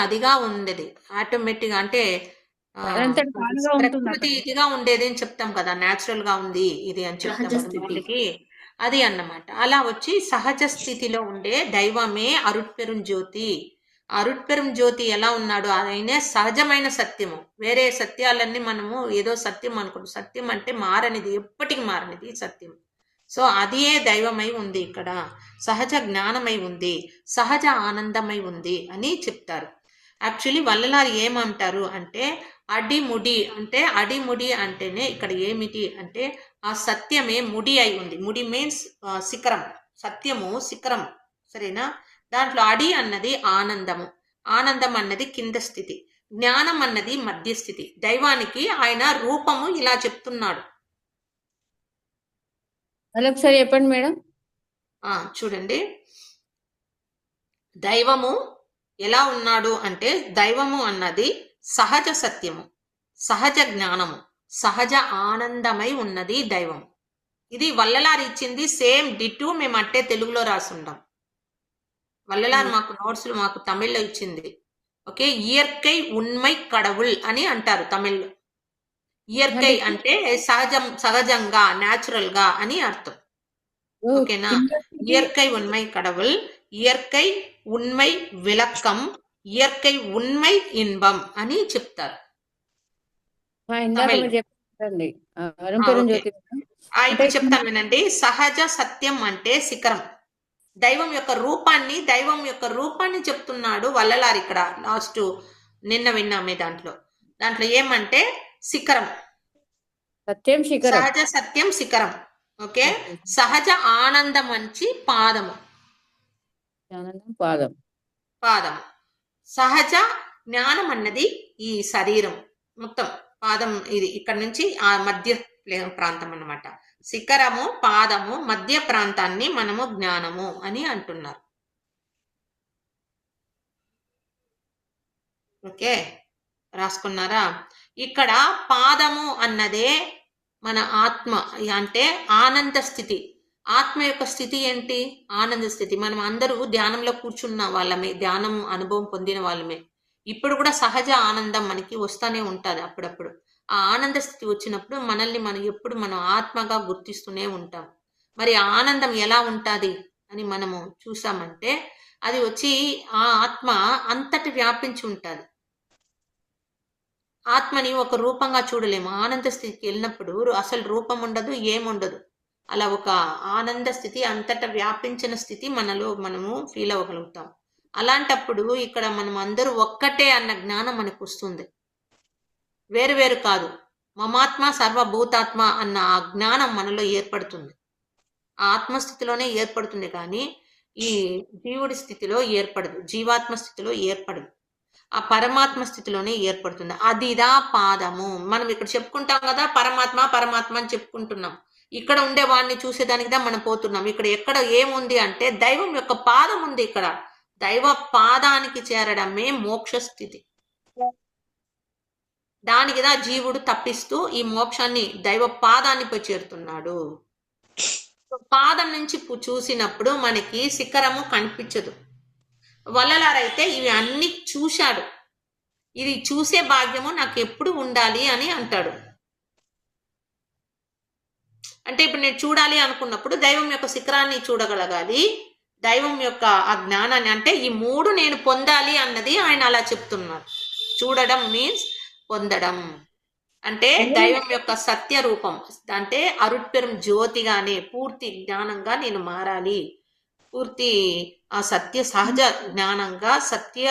[SPEAKER 1] అదిగా ఉండేది ఆటోమేటిక్. అంటే ప్రకృతి ఇదిగా ఉండేది అని చెప్తాం కదా, న్యాచురల్ గా ఉంది ఇది అని చెప్తాం. అది అన్నమాట. అలా వచ్చి సహజ స్థితిలో ఉండే దైవమే అరుట్పెరుంజ్యోతి. అరుట్పెరుంజ్యోతి ఎలా ఉన్నాడు? ఆయనే సహజమైన సత్యము. వేరే సత్యాలన్నీ మనము ఏదో సత్యం అనుకుంటాం. సత్యం అంటే మారనిది, ఎప్పటికి మారనిది సత్యం. సో అదే దైవమై ఉంది ఇక్కడ, సహజ జ్ఞానమై ఉంది, సహజ ఆనందమై ఉంది అని చెప్తారు. యాక్చువల్లీ వల్లలారు ఏమంటారు అంటే అడిముడి అంటేనే ఇక్కడ ఏమిటి అంటే ఆ సత్యమే ముడి అయి ఉంది. ముడి మీన్స్ శిఖరం, సత్యము శిఖరం, సరేనా? దాంట్లో అడి అన్నది ఆనందము, ఆనందం అన్నది కింద స్థితి, జ్ఞానం అన్నది మధ్య స్థితి. దైవానికి ఆయన రూపము ఇలా చెప్తున్నాడు.
[SPEAKER 5] ఒకసారి చెప్పండి మేడం.
[SPEAKER 1] చూడండి, దైవము ఎలా ఉన్నాడు అంటే దైవము అన్నది సహజ సత్యము, సహజ జ్ఞానము, సహజ ఆనందమై ఉన్నది దైవం. ఇది వల్లలారు ఇచ్చింది సేమ్ డిటూ మేము అట్టే తెలుగులో రాసుంటాం. వల్లలారు మాకు నోట్స్లు మాకు తమిళ్లో ఇచ్చింది. ఓకే, ఇయర్కై ఉన్మై కడవుల్ అని అంటారు తమిళ్లో. ఇయర్కై అంటే సహజంగా, న్యాచురల్ గా అని అర్థం. ఓకేనా? ఇయర్కై ఉన్మై కడవుల్, ఇయర్కై ఉన్మై విలక్కం, ఇయర్కై ఉన్మై ఇన్బం అని చెప్తారు. ఇప్పుడు చెప్తాను వినండి. సహజ సత్యం అంటే శిఖరం, దైవం యొక్క రూపాన్ని చెప్తున్నాడు వల్లలారు ఇక్కడ. లాస్ట్ నిన్న విన్నామే దాంట్లో ఏమంటే శిఖరం,
[SPEAKER 5] సత్యం శిఖరం,
[SPEAKER 1] సహజ సత్యం శిఖరం. ఓకే, సహజ ఆనందం మంచి పాదము, పాదం. సహజ జ్ఞానం అన్నది ఈ శరీరం మొత్తం, పాదం ఇది ఇక్కడ నుంచి ఆ మధ్య ప్రాంతం అన్నమాట. శిఖరము, పాదము, మధ్య ప్రాంతాన్ని మనము జ్ఞానము అని అంటున్నారు. ఓకే, రాసుకున్నారా? ఇక్కడ పాదము అన్నదే మన ఆత్మ, అంటే ఆనంద స్థితి. ఆత్మ యొక్క స్థితి ఏంటి? ఆనంద స్థితి. మనం అందరూ ధ్యానంలో కూర్చున్న వాళ్ళమే, ధ్యానం అనుభవం పొందిన వాళ్ళమే. ఇప్పుడు కూడా సహజ ఆనందం మనకి వస్తూనే ఉంటుంది అప్పుడప్పుడు. ఆ ఆనంద స్థితి వచ్చినప్పుడు మనల్ని మనం ఎప్పుడు మనం ఆత్మగా గుర్తిస్తూనే ఉంటాం. మరి ఆ ఆనందం ఎలా ఉంటుంది అని మనము చూసామంటే అది వచ్చి ఆ ఆత్మ అంతటి వ్యాపించి ఉంటుంది. ఆత్మని ఒక రూపంగా చూడలేము. ఆనంద స్థితికి వెళ్ళినప్పుడు అసలు రూపం ఉండదు, ఏముండదు. అలా ఒక ఆనంద స్థితి అంతటా వ్యాపించిన స్థితి మనలో మనము ఫీల్ అవ్వగలుగుతాం. అలాంటప్పుడు ఇక్కడ మనం అందరూ ఒక్కటే అన్న జ్ఞానం మనకు వస్తుంది. వేరు వేరు కాదు, మమాత్మ సర్వభూతాత్మ అన్న ఆ జ్ఞానం మనలో ఏర్పడుతుంది. ఆ ఆత్మస్థితిలోనే ఏర్పడుతుంది, కానీ ఈ జీవుడి స్థితిలో ఏర్పడదు, జీవాత్మ స్థితిలో ఏర్పడదు. ఆ పరమాత్మ స్థితిలోనే ఏర్పడుతుంది. అదిదా పాదము. మనం ఇక్కడ చెప్పుకుంటాం కదా, పరమాత్మ పరమాత్మ అని చెప్పుకుంటున్నాం. ఇక్కడ ఉండే వాడిని చూసేదానికిదా మనం పోతున్నాం. ఇక్కడ ఎక్కడ ఏముంది అంటే దైవం యొక్క పాదం ఉంది. ఇక్కడ దైవ పాదానికి చేరడమే మోక్ష స్థితి. దానికిదా జీవుడు తప్పిస్తూ ఈ మోక్షాన్ని దైవ పాదాన్ని పోయి చేరుతున్నాడు. పాదం నుంచి చూసినప్పుడు మనకి శిఖరము కనిపించదు. వల్లలారైతే ఇవి అన్ని చూశాడు. ఇది చూసే భాగ్యము నాకు ఎప్పుడు ఉండాలి అని అంటాడు. అంటే ఇప్పుడు నేను చూడాలి అనుకున్నప్పుడు దైవం యొక్క శిఖరాన్ని చూడగలగాలి, దైవం యొక్క ఆ జ్ఞానాన్ని, అంటే ఈ మూడు నేను పొందాలి అన్నది ఆయన అలా చెప్తున్నాడు. చూడడం మీన్స్ పొందడం అంటే దైవం యొక్క సత్య రూపం, అంటే అరుట్పెరం జ్యోతిగానే పూర్తి జ్ఞానంగా నేను మారాలి, పూర్తి ఆ సత్య సహజ జ్ఞానంగా, సత్య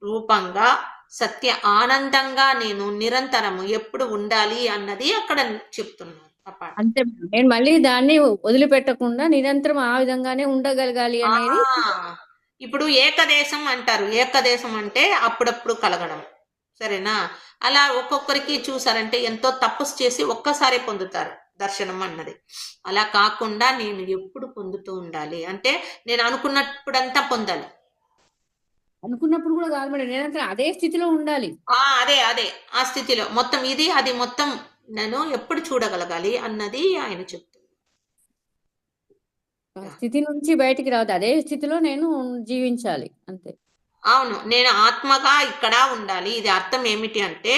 [SPEAKER 1] రూపంగా, సత్య ఆనందంగా నేను నిరంతరము ఎప్పుడు ఉండాలి అన్నది అక్కడ చెప్తున్నాను.
[SPEAKER 5] అంతే, నేను మళ్ళీ దాన్ని వదిలిపెట్టకుండా నిరంతరం ఆ విధంగానే ఉండగలగాలి అనేది.
[SPEAKER 1] ఇప్పుడు ఏకదేశం అంటారు. ఏకదేశం అంటే అప్పుడప్పుడు కలగడం, సరేనా? అలా ఒక్కొక్కరికి చూసారంటే ఎంతో తపస్సు చేసి ఒక్కసారి పొందుతారు దర్శనం అన్నది. అలా కాకుండా నేను ఎప్పుడు పొందుతూ ఉండాలి అంటే నేను అనుకున్నప్పుడంతా పొందాలి.
[SPEAKER 5] అనుకున్నప్పుడు కూడా కాదు మేడం, నిరంతరం అదే స్థితిలో ఉండాలి.
[SPEAKER 1] అదే అదే ఆ స్థితిలో మొత్తం ఇది అది మొత్తం నేను ఎప్పుడు చూడగలగాలి అన్నది ఆయన చెప్తారు.
[SPEAKER 5] స్థితి నుంచి బయటికి రావద్దు, అదే స్థితిలో నేను జీవించాలి, అంతే.
[SPEAKER 1] అవును, నేను ఆత్మగా ఇక్కడ ఉండాలి. ఇది అర్థం ఏమిటి అంటే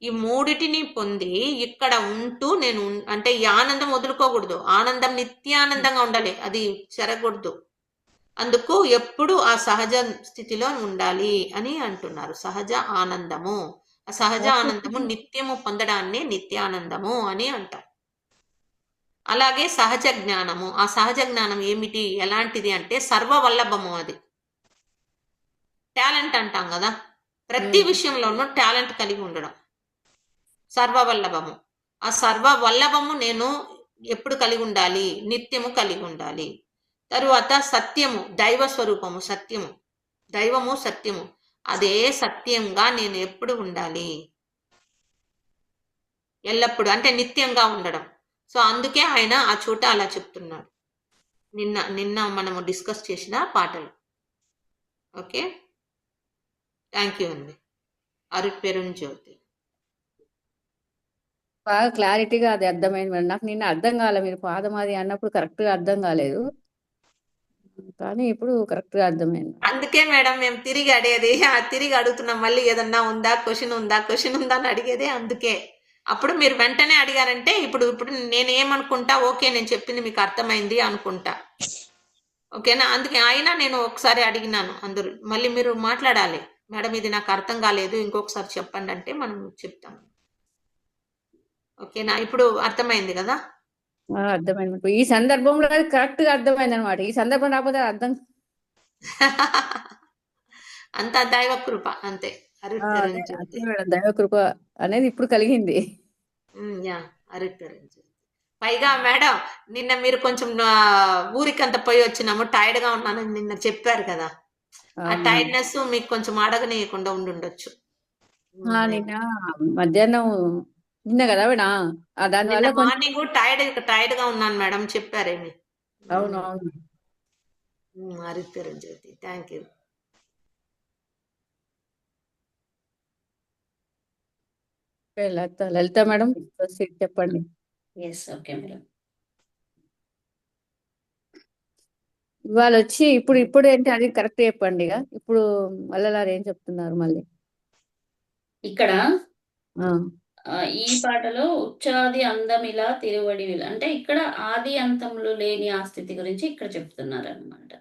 [SPEAKER 1] ఈ మూడిటిని పొంది ఇక్కడ ఉంటూ నేను అంటే ఈ ఆనందం వదులుకోకూడదు. ఆనందం నిత్యానందంగా ఉండాలి, అది చెరగకూడదు. అందుకు ఎప్పుడు ఆ సహజ స్థితిలో ఉండాలి అని అంటున్నారు. సహజ ఆనందము, ఆ సహజ ఆనందము నిత్యము పొందడాన్ని నిత్యానందము అని అంటారు. అలాగే సహజ జ్ఞానము, ఆ సహజ జ్ఞానం ఏమిటి, ఎలాంటిది అంటే సర్వవల్లభము. అది టాలెంట్ అంటాం కదా, ప్రతి విషయంలోనూ టాలెంట్ కలిగి ఉండడం సర్వవల్లభము. ఆ సర్వవల్లభము నేను ఎప్పుడు కలిగి ఉండాలి, నిత్యము కలిగి ఉండాలి. తరువాత సత్యము, దైవ స్వరూపము, సత్యము, దైవము సత్యము, అదే సత్యంగా నేను ఎప్పుడు ఉండాలి, ఎల్లప్పుడు అంటే నిత్యంగా ఉండడం. సో అందుకే ఆయన ఆ చోట అలా చెప్తున్నాడు. నిన్న మనము డిస్కస్ చేసిన పాటలు. ఓకే, థ్యాంక్ యూ అండి. అరుట్పెరుం జ్యోతి
[SPEAKER 5] బాగా క్లారిటీగా అది అర్థమైంది మేడం. నాకు నిన్న అర్థం కాలే, మీరు పాదం అది అన్నప్పుడు కరెక్ట్గా అర్థం కాలేదు, కానీ ఇప్పుడు కరెక్ట్గా అర్థమైంది.
[SPEAKER 1] అందుకే మేడం మేము తిరిగి అడుగుతున్నాం, మళ్ళీ ఏదన్నా ఉందా, క్వశ్చన్ ఉందా అని అడిగేదే. అందుకే అప్పుడు మీరు వెంటనే అడిగారంటే ఇప్పుడు నేను ఏమనుకుంటా, ఓకే నేను చెప్పింది మీకు అర్థమైంది అనుకుంటా, ఓకేనా? అందుకే అయినా నేను ఒకసారి అడిగినాను, అందరూ మళ్ళీ మీరు మాట్లాడాలి, మేడం ఇది నాకు అర్థం కాలేదు ఇంకొకసారి చెప్పండి అంటే మనం చెప్తాం. ఓకేనా? ఇప్పుడు అర్థమైంది కదా?
[SPEAKER 5] అర్థమైంది. ఈ సందర్భంలో కరెక్ట్ గా అర్థమైంది అనమాట. ఈ సందర్భం రాకపోతే అర్థం
[SPEAKER 1] అంత దైవ కృప అంతే.
[SPEAKER 5] దైవ కృప అనేది ఇప్పుడు కలిగింది.
[SPEAKER 1] పైగా మేడం నిన్న మీరు కొంచెం ఊరికంత పోయి వచ్చినాము, టైర్డ్ గా ఉన్నానని నిన్న చెప్పారు కదా, ఆ టైర్డ్నెస్ మీకు కొంచెం అడగనీయకుండా ఉండొచ్చు.
[SPEAKER 5] నిన్న మధ్యాహ్నం నిన్న కదా మేడం, దానివల్ల
[SPEAKER 1] మార్నింగ్ టైర్డ్ గా ఉన్నాను మేడం చెప్పారేమి.
[SPEAKER 5] అవును అవును.
[SPEAKER 1] హరిపేరు జ్యోతి, థ్యాంక్ యూ.
[SPEAKER 5] లలిత మేడం చెప్పండి.
[SPEAKER 3] Okay madam.
[SPEAKER 5] ఇవాళ వచ్చి ఇప్పుడు ఏంటి అది కరెక్ట్ చెప్పండి. ఇప్పుడు వల్లలారు ఏం చెప్తున్నారు మళ్ళీ
[SPEAKER 3] ఇక్కడ ఈ పాటలో ఉచ్చాది అందమిలా తిరువడివిల అంటే ఇక్కడ ఆది అంతములు లేని ఆ స్థితి గురించి ఇక్కడ చెప్తున్నారు అనమాట.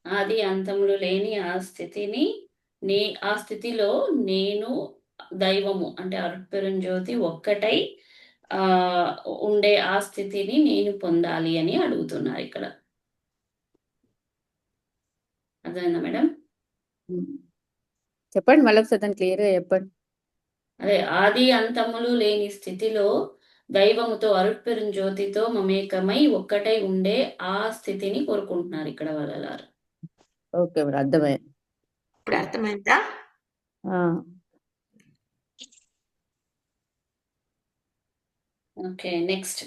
[SPEAKER 3] ఆది అంతములు లేని ఆ స్థితిని ఆ స్థితిలో నేను దైవము అంటే అరుట్పెరుంజ్యోతి ఒక్కటై ఉండే ఆ స్థితిని నేను పొందాలి అని అడుగుతున్నారు ఇక్కడ. అర్థమైందా మేడం?
[SPEAKER 5] చెప్పండి మళ్ళీ ఒకసారి దాన్ని క్లియర్గా చెప్పండి.
[SPEAKER 3] అదే ఆది అంతములు లేని స్థితిలో దైవముతో అరుట్పెరుంజ్యోతితో మమేకమై ఒక్కటై ఉండే ఆ స్థితిని కోరుకుంటున్నారు ఇక్కడ వరలారు.
[SPEAKER 5] ఓకే మరి అర్థమైంది.
[SPEAKER 1] ఇప్పుడు అర్థమైందా?
[SPEAKER 3] Okay next.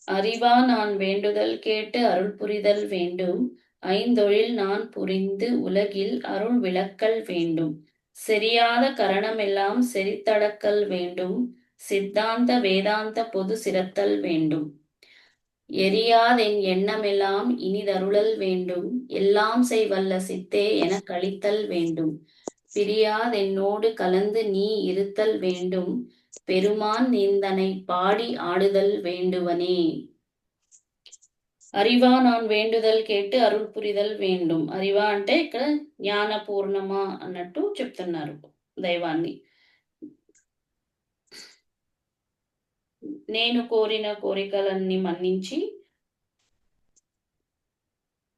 [SPEAKER 3] அறிவா நான் வேண்டுதல் கேட்டு அருள் புரிதல் வேண்டும். ஐந்தொழில் நான் புரிந்து உலகில் அருள் விளக்கல் வேண்டும். செரியாத கரணமெல்லாம் செரித்தடக்கல் வேண்டும். சித்தாந்த வேதாந்த பொது சிரத்தல் வேண்டும். எரியாதென் எண்ணமெல்லாம் இனிதருளல் வேண்டும். எல்லாம் செய்வல்ல சித்தே என கழித்தல் வேண்டும். பிரியாதென்னோடு கலந்து நீ இருத்தல் வேண்டும். பெருமான் நிந்தனை பாடி ஆடுதல் வேண்டுவனே. అరివా నాన్ వేண்டுదల్ కేட்டு అరుள் పురిదల్ வேண்டும். అరివా అంటే ఇక్కడ జ్ఞాన పూర్ణమా అన్నట్టు చెప్తున్నారు దైవాన్ని. నేను కోరిన కోరికలన్నీ మన్నించి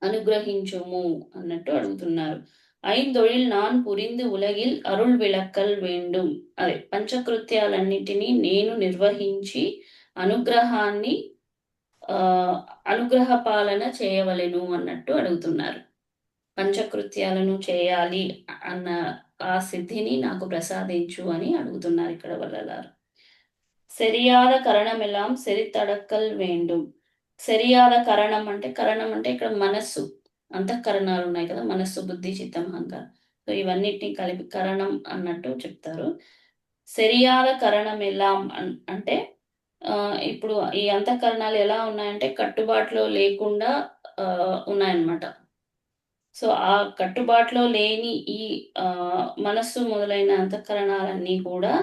[SPEAKER 3] అనుగ్రహించుము అన్నట్టు అడుగుతున్నారు. ఐందొழில் நான் புரிந்து உலகில் అరుள் విళక్కల్ வேண்டும். అదే పంచకృత్యాలన్నిటినీ నేను నిర్వహించి అనుగ్రహాన్ని అనుగ్రహ పాలన చేయవలెను అన్నట్టు అడుగుతున్నారు. పంచకృత్యాలను చేయాలి అన్న ఆ సిద్ధిని నాకు ప్రసాదించు అని అడుగుతున్నారు ఇక్కడ వల్లలారు. సెరియాద కరణమెల్లాం సెరితడక్కల్ వేండు. సెరియాద కరణం అంటే ఇక్కడ మనస్సు, అంతఃకరణాలు ఉన్నాయి కదా, మనస్సు, బుద్ధి, చిత్తం, అహంకారం. సో ఇవన్నిటిని కలిపి కరణం అన్నట్టు చెప్తారు. సెరియాద కరణమెల్లాం అంటే ఇప్పుడు ఈ అంతఃకరణాలు ఎలా ఉన్నాయంటే కట్టుబాటులో లేకుండా ఉన్నాయన్నమాట. సో ఆ కట్టుబాటులో లేని ఈ మనస్సు మొదలైన అంతఃకరణాలన్నీ కూడా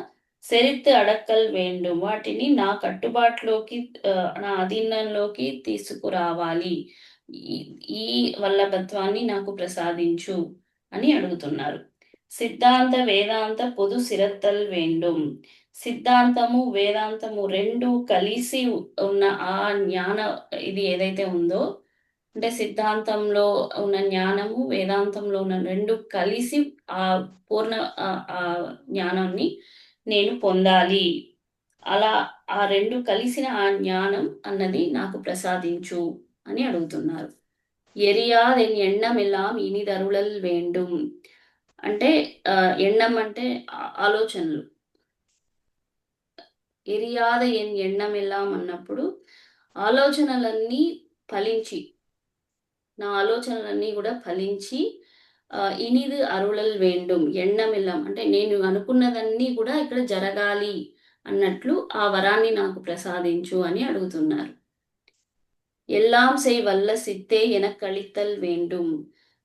[SPEAKER 3] సెరిత్ అడక్కల్ వేండు, వాటిని నా కట్టుబాటులోకి నా అధీనంలోకి తీసుకురావాలి, ఈ వల్లభత్వాన్ని నాకు ప్రసాదించు అని అడుగుతున్నారు. సిద్ధాంత వేదాంత పొదు సిరత్తల్ వేండు. సిద్ధాంతము వేదాంతము రెండు కలిసి ఉన్న ఆ జ్ఞాన ఇది ఏదైతే ఉందో, అంటే సిద్ధాంతంలో ఉన్న జ్ఞానము వేదాంతంలో ఉన్న రెండు కలిసి ఆ పూర్ణ ఆ జ్ఞానాన్ని నేను పొందాలి. అలా ఆ రెండు కలిసిన ఆ జ్ఞానం అన్నది నాకు ప్రసాదించు అని అడుగుతున్నారు. ఎరియాదెన్ ఎண்ணమెల్లాం ఇనిదరుళల్ వేండు అంటే ఎண்ணం అంటే ఆలోచనలు. ఎరియాద ఎన్ ఎண்ணమెల్లాం అన్నప్పుడు ఆలోచనలన్నీ ఫలించి, నా ఆలోచనలన్నీ కూడా ఫలించి ఇనిది అరుళల్ వేండుం, ఎண்ணమెల్లాం అంటే నేను అనుకున్నదన్నీ కూడా ఇక్కడ జరగాలి అన్నట్లు ఆ వరాన్ని నాకు ప్రసాదించు అని అడుగుతున్నారు. ఎల్లాం సెయ్ వల్ల సిద్ధే ఎన కళిత్తల్ వేండుం,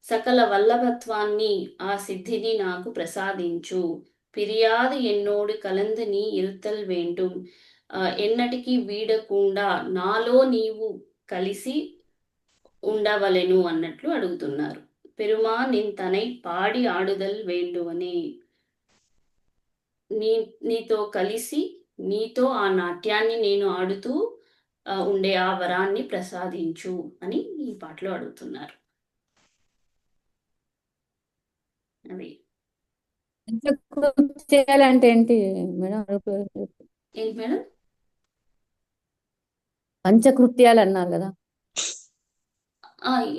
[SPEAKER 3] సకల వల్లభత్వాన్ని ఆ సిద్ధిని నాకు ప్రసాదించు. పిరియాదు ఎన్నోడు కలందు నీ ఇరుతల్ వేండుం, ఎన్నటికీ వీడకుండా నాలో నీవు కలిసి ఉండవలెను అన్నట్లు అడుగుతున్నారు. పెరుమా నింతనై పాడి ఆడుదల్ వేండువనే, నీతో కలిసి నీతో ఆ నాట్యాన్ని నేను ఆడుతూ ఉండే ఆ వరాన్ని ప్రసాదించు అని ఈ పాటలో అడుగుతున్నారు. అది
[SPEAKER 5] చేయాలంటే ఏంటి మేడం?
[SPEAKER 3] ఏంటి మేడం?
[SPEAKER 5] పంచకృత్యాలు అన్నారు కదా,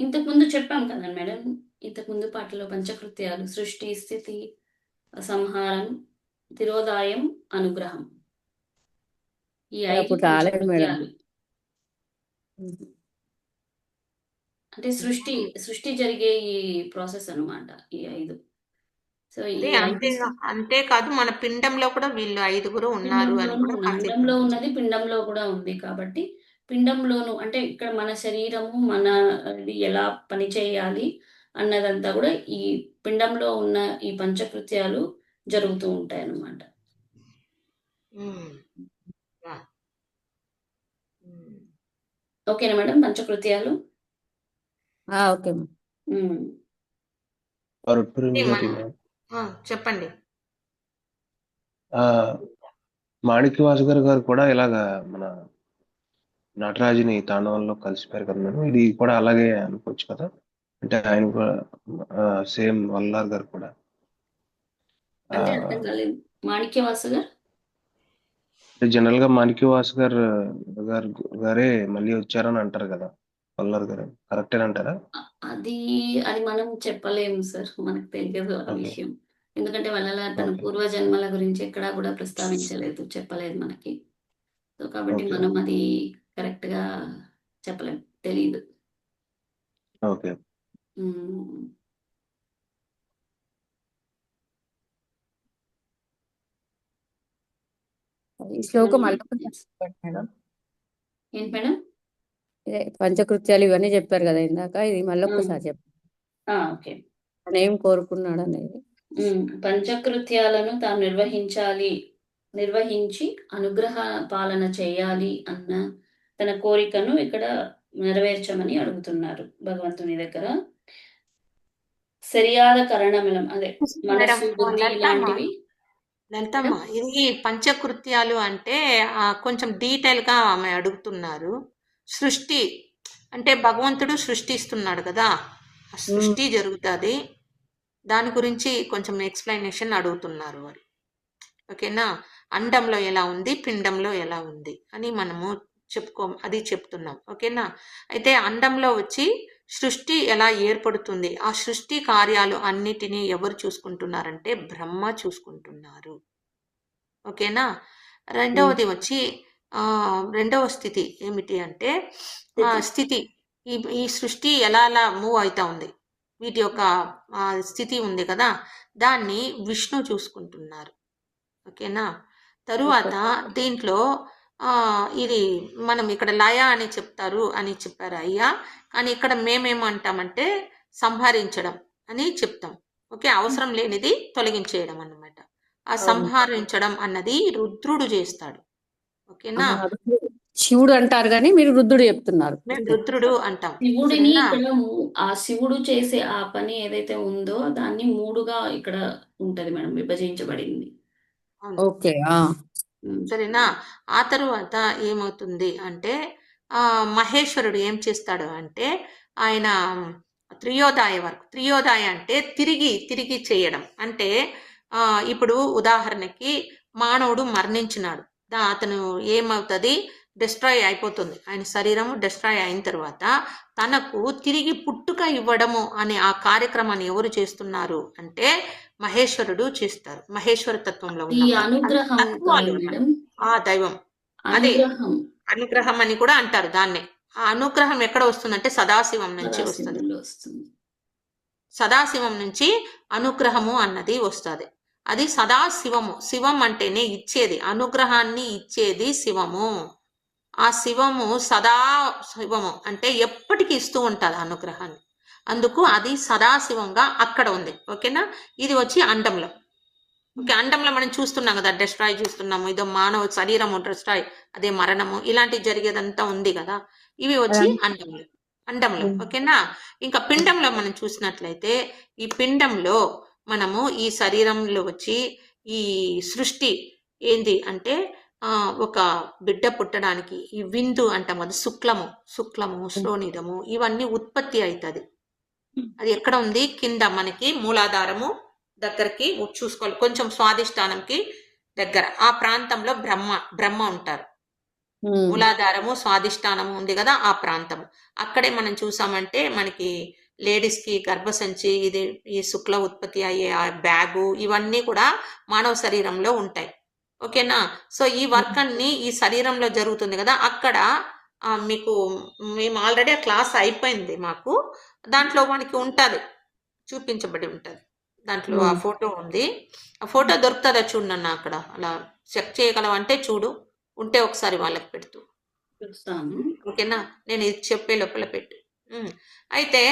[SPEAKER 3] ఇంతకు ముందు చెప్పాం కదా మేడం, ఇంతకు ముందు పాటలో పంచకృత్యాలు సృష్టి, స్థితి, సంహారం, తిరోదాయం, అనుగ్రహం, ఈ 5 పంచకృత్యాలు. అంటే సృష్టి జరిగే ఈ ప్రాసెస్ అన్నమాట ఈ 5. సో
[SPEAKER 1] అంతేకాదు మన పిండంలో కూడా వీళ్ళు 5గురు ఉన్నారు అని కూడా
[SPEAKER 3] పిండంలో ఉన్నది పిండంలో కూడా ఉంది కాబట్టి పిండంలోను అంటే ఇక్కడ మన శరీరము మన ఎలా పనిచేయాలి అన్నదంతా కూడా ఈ పిండంలో ఉన్న ఈ పంచకృత్యాలు జరుగుతూ ఉంటాయి అన్నమాట.
[SPEAKER 1] ఉమ్, యా. ఉమ్.
[SPEAKER 3] ఓకేనా మేడం పంచకృత్యాలు?
[SPEAKER 5] Okay madam.
[SPEAKER 3] ఉమ్.
[SPEAKER 1] అంటే
[SPEAKER 6] పరుపురింగటి
[SPEAKER 1] మనం చెప్పండి.
[SPEAKER 6] మాణిక్యవాసగర్ గారు కూడా ఇలాగా మన నటరాజుని తాండవంలో కలిసిపోయారు కదా మేడం, ఇది కూడా అలాగే అనుకోవచ్చు కదా? అంటే ఆయన కూడా సేమ్ వల్లార్ గారు కూడా
[SPEAKER 3] అంటే అర్థం కాలేదు. మాణిక్యవాసు గారు
[SPEAKER 6] జనరల్ గా మాణిక్యవాస్ గారు గారే మళ్ళీ వచ్చారని అంటారు కదా వల్లార్ గారు, కరెక్టేనంటారా?
[SPEAKER 3] అది అది మనం చెప్పలేము సార్, మనకు తెలియదు ఆ
[SPEAKER 6] ఓకే
[SPEAKER 3] విషయం. ఎందుకంటే వాళ్ళ తన
[SPEAKER 6] ఓకే
[SPEAKER 3] పూర్వజన్మల గురించి ఎక్కడా కూడా ప్రస్తావించలేదు, చెప్పలేదు మనకి. సో కాబట్టి
[SPEAKER 6] ఓకే
[SPEAKER 3] మనం అది కరెక్ట్ గా చెప్పలేము, తెలియదు.
[SPEAKER 6] ఓకే
[SPEAKER 3] ఉమ్.
[SPEAKER 5] ఈ శ్లోకం
[SPEAKER 3] Yes.
[SPEAKER 5] అల్లొకసారి చెప్పండి మేడం.
[SPEAKER 3] ఏంటి మేడం?
[SPEAKER 5] ఇదే పంచకృత్యాలు ఇవన్నీ చెప్పారు కదా ఇందాక, ఇది మళ్ళొక్కసారి చెప్పండి.
[SPEAKER 3] ఓకే.
[SPEAKER 5] తను ఏం కోరుకున్నాడు అనేది.
[SPEAKER 3] పంచకృత్యాలను తాను నిర్వహించి అనుగ్రహ పాలన చేయాలి అన్న తన కోరికను ఇక్కడ నెరవేర్చమని అడుగుతున్నారు భగవంతుని దగ్గర. సరియాద కరణమిలం, అదే
[SPEAKER 1] మేడం,
[SPEAKER 3] మనస్సు, బుద్ధి ఇలాంటివి.
[SPEAKER 1] లలితమ్మ, ఇది పంచకృత్యాలు అంటే కొంచెం డీటెయిల్ గా ఆమె అడుగుతున్నారు. సృష్టి అంటే భగవంతుడు సృష్టిస్తున్నాడు కదా, ఆ సృష్టి జరుగుతుంది, దాని గురించి కొంచెం ఎక్స్ప్లెనేషన్ అడుగుతున్నారు వారు. ఓకేనా? అండంలో ఎలా ఉంది, పిండంలో ఎలా ఉంది అని మనము అది చెప్తున్నాం. ఓకేనా? అయితే అండంలో వచ్చి సృష్టి ఎలా ఏర్పడుతుంది, ఆ సృష్టి కార్యాలు అన్నిటినీ ఎవరు చూసుకుంటున్నారంటే బ్రహ్మ చూసుకుంటున్నారు. ఓకేనా? రెండవది వచ్చి రెండవ స్థితి ఏమిటి అంటే స్థితి, ఈ సృష్టి ఎలా అలా మూవ్ అవుతా ఉంది, వీటి యొక్క స్థితి ఉంది కదా, దాన్ని విష్ణు చూసుకుంటున్నారు. ఓకేనా? తరువాత దీంట్లో ఇది మనం ఇక్కడ లయ అని చెప్తారు అని చెప్పారు అయ్యా, కానీ ఇక్కడ మేమేమంటామంటే సంహరించడం అని చెప్తాం. ఓకే, అవసరం లేనిది తొలగించేయడం అన్నమాట. ఆ సంహరించడం అన్నది రుద్రుడు చేస్తాడు. ఓకేనా?
[SPEAKER 5] శివుడు అంటారు కానీ మీరు రుద్రుడు చెప్తున్నారు.
[SPEAKER 1] మేము రుద్రుడు అంటాం.
[SPEAKER 3] శివుడిని ఇక్కడ ఆ శివుడు చేసే ఆ పని ఏదైతే ఉందో దాన్ని మూడుగా ఇక్కడ ఉంటది మేడం, విభజించబడింది.
[SPEAKER 5] ఓకే.
[SPEAKER 1] సరేనా? ఆ తరువాత ఏమవుతుంది అంటే మహేశ్వరుడు ఏం చేస్తాడు అంటే ఆయన త్రియోదాయ అంటే తిరిగి చేయడం. అంటే ఇప్పుడు ఉదాహరణకి మానవుడు మరణించినాడు, అతను ఏమవుతుంది, డిస్ట్రాయ్ అయిపోతుంది, ఆయన శరీరము డిస్ట్రాయ్ అయిన తర్వాత తనకు తిరిగి పుట్టుక ఇవ్వడము అనే ఆ కార్యక్రమాన్ని ఎవరు చేస్తున్నారు అంటే మహేశ్వరుడు చేస్తారు. మహేశ్వర తత్వంలో ఆ దైవం, అదే అనుగ్రహం అని కూడా అంటారు దాన్ని. ఆ అనుగ్రహం ఎక్కడ వస్తుందంటే సదాశివం నుంచి వస్తుంది. సదాశివం నుంచి అనుగ్రహము అన్నది వస్తుంది. అది సదాశివము. శివం అంటేనే ఇచ్చేది, అనుగ్రహాన్ని ఇచ్చేది శివము. ఆ శివము సదాశివము అంటే ఎప్పటికీ ఇస్తూ ఉంటుంది అనుగ్రహాన్ని, అందుకు అది సదాశివంగా అక్కడ ఉంది. ఓకేనా? ఇది వచ్చి అండంలో. ఓకే, అండంలో మనం చూస్తున్నాం కదా, డిస్ట్రాయ్ చూస్తున్నాము, ఇదో మానవ శరీరము డిస్ట్రాయ్, అదే మరణము, ఇలాంటివి జరిగేదంతా ఉంది కదా, ఇవి వచ్చి అండంలో. ఓకేనా? ఇంకా పిండంలో మనం చూసినట్లయితే ఈ పిండంలో మనము ఈ శరీరంలో వచ్చి ఈ సృష్టి ఏంది అంటే ఒక బిడ్డ పుట్టడానికి ఈ విందు అంటాం కదా, శుక్లము శ్రోణిదము ఇవన్నీ ఉత్పత్తి అవుతుంది. అది ఎక్కడ ఉంది, కింద మనకి మూలాధారము దగ్గరికి చూసుకోవాలి, కొంచెం స్వాదిష్టానంకి దగ్గర ఆ ప్రాంతంలో బ్రహ్మ ఉంటారు. మూలాధారము స్వాదిష్టానము ఉంది కదా, ఆ ప్రాంతం అక్కడే మనం చూసామంటే మనకి లేడీస్ కి గర్భసంచి, ఇది ఈ శుక్ల ఉత్పత్తి అయ్యే ఆ బ్యాగు, ఇవన్నీ కూడా మానవ శరీరంలో ఉంటాయి. ఓకేనా? సో ఈ వర్క్ అన్ని ఈ శరీరంలో జరుగుతుంది కదా, అక్కడ మీకు మేము ఆల్రెడీ ఆ క్లాస్ అయిపోయింది మాకు, దాంట్లో మనకి ఉంటుంది, చూపించబడి ఉంటుంది దాంట్లో. ఆ ఫోటో ఉంది, ఆ ఫోటో దొరుకుతుందా చూడన్నా, అక్కడ అలా చెక్ చేయగలవంటే చూడు, ఉంటే ఒకసారి వాళ్ళకి పెడుతూ. ఓకేనా? నేను ఇది చెప్పే లోపల పెట్టు. అయితే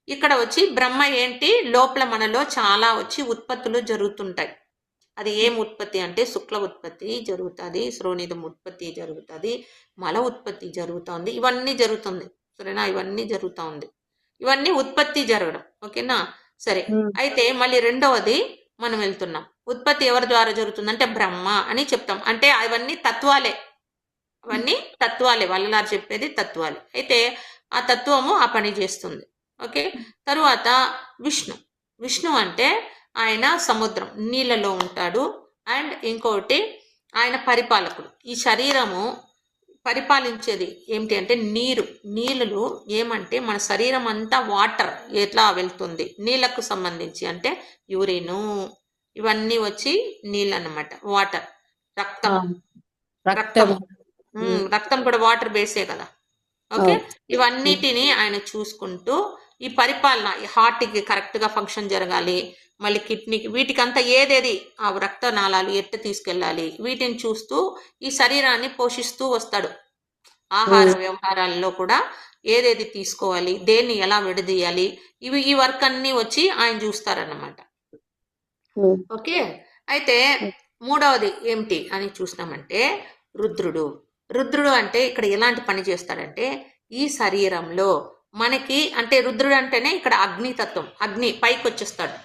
[SPEAKER 1] ఇక్కడ వచ్చి బ్రహ్మ ఏంటి, లోపల మనలో చాలా వచ్చి ఉత్పత్తులు జరుగుతుంటాయి, అది ఏం ఉత్పత్తి అంటే శుక్ల ఉత్పత్తి జరుగుతుంది, శ్రోణితం ఉత్పత్తి జరుగుతుంది, మల ఉత్పత్తి జరుగుతుంది, ఇవన్నీ జరుగుతుంది. సరేనా, ఇవన్నీ జరుగుతూ ఉంది, ఇవన్నీ ఉత్పత్తి జరగడం. ఓకేనా, సరే. అయితే మళ్ళీ రెండవది మనం వెళ్తున్నాం. ఉత్పత్తి ఎవరి ద్వారా జరుగుతుందంటే బ్రహ్మ అని చెప్తాం. అంటే అవన్నీ తత్వాలే, అవన్నీ తత్వాలే, వల్లలారు చెప్పేది తత్వాలే. అయితే ఆ తత్వము ఆ పని చేస్తుంది. ఓకే, తరువాత విష్ణు. విష్ణు అంటే ఆయన సముద్రం, నీళ్ళలో ఉంటాడు. అండ్ ఇంకొకటి ఆయన పరిపాలకుడు. ఈ శరీరము పరిపాలించేది ఏమిటి అంటే నీళ్ళు ఏమంటే మన శరీరం అంతా వాటర్ ఎట్లా వెళ్తుంది నీళ్ళకు సంబంధించి అంటే యూరిను ఇవన్నీ వచ్చి నీళ్ళు అన్నమాట. వాటర్, రక్తం కూడా వాటర్ బేసే కదా. ఓకే, ఇవన్నిటిని ఆయన చూసుకుంటూ ఈ పరిపాలన, హార్ట్కి కరెక్ట్ గా ఫంక్షన్ జరగాలి, మళ్ళీ కిడ్నీకి, వీటికంతా ఏదేది ఆ రక్తనాళాలు ఎట్ట తీసుకెళ్ళాలి, వీటిని చూస్తూ ఈ శరీరాన్ని పోషిస్తూ వస్తాడు. ఆహార వ్యవహారాల్లో కూడా ఏదేది తీసుకోవాలి, దేన్ని ఎలా విడదీయాలి, ఈ వర్క్ అన్ని వచ్చి ఆయన చూస్తారన్నమాట. ఓకే, అయితే మూడవది ఏమిటి అని చూసినామంటే రుద్రుడు అంటే ఇక్కడ ఎలాంటి పని చేస్తాడంటే ఈ శరీరంలో మనకి, అంటే రుద్రుడు అంటేనే ఇక్కడ అగ్నితత్వం, అగ్ని పైకి వచ్చేస్తాడు,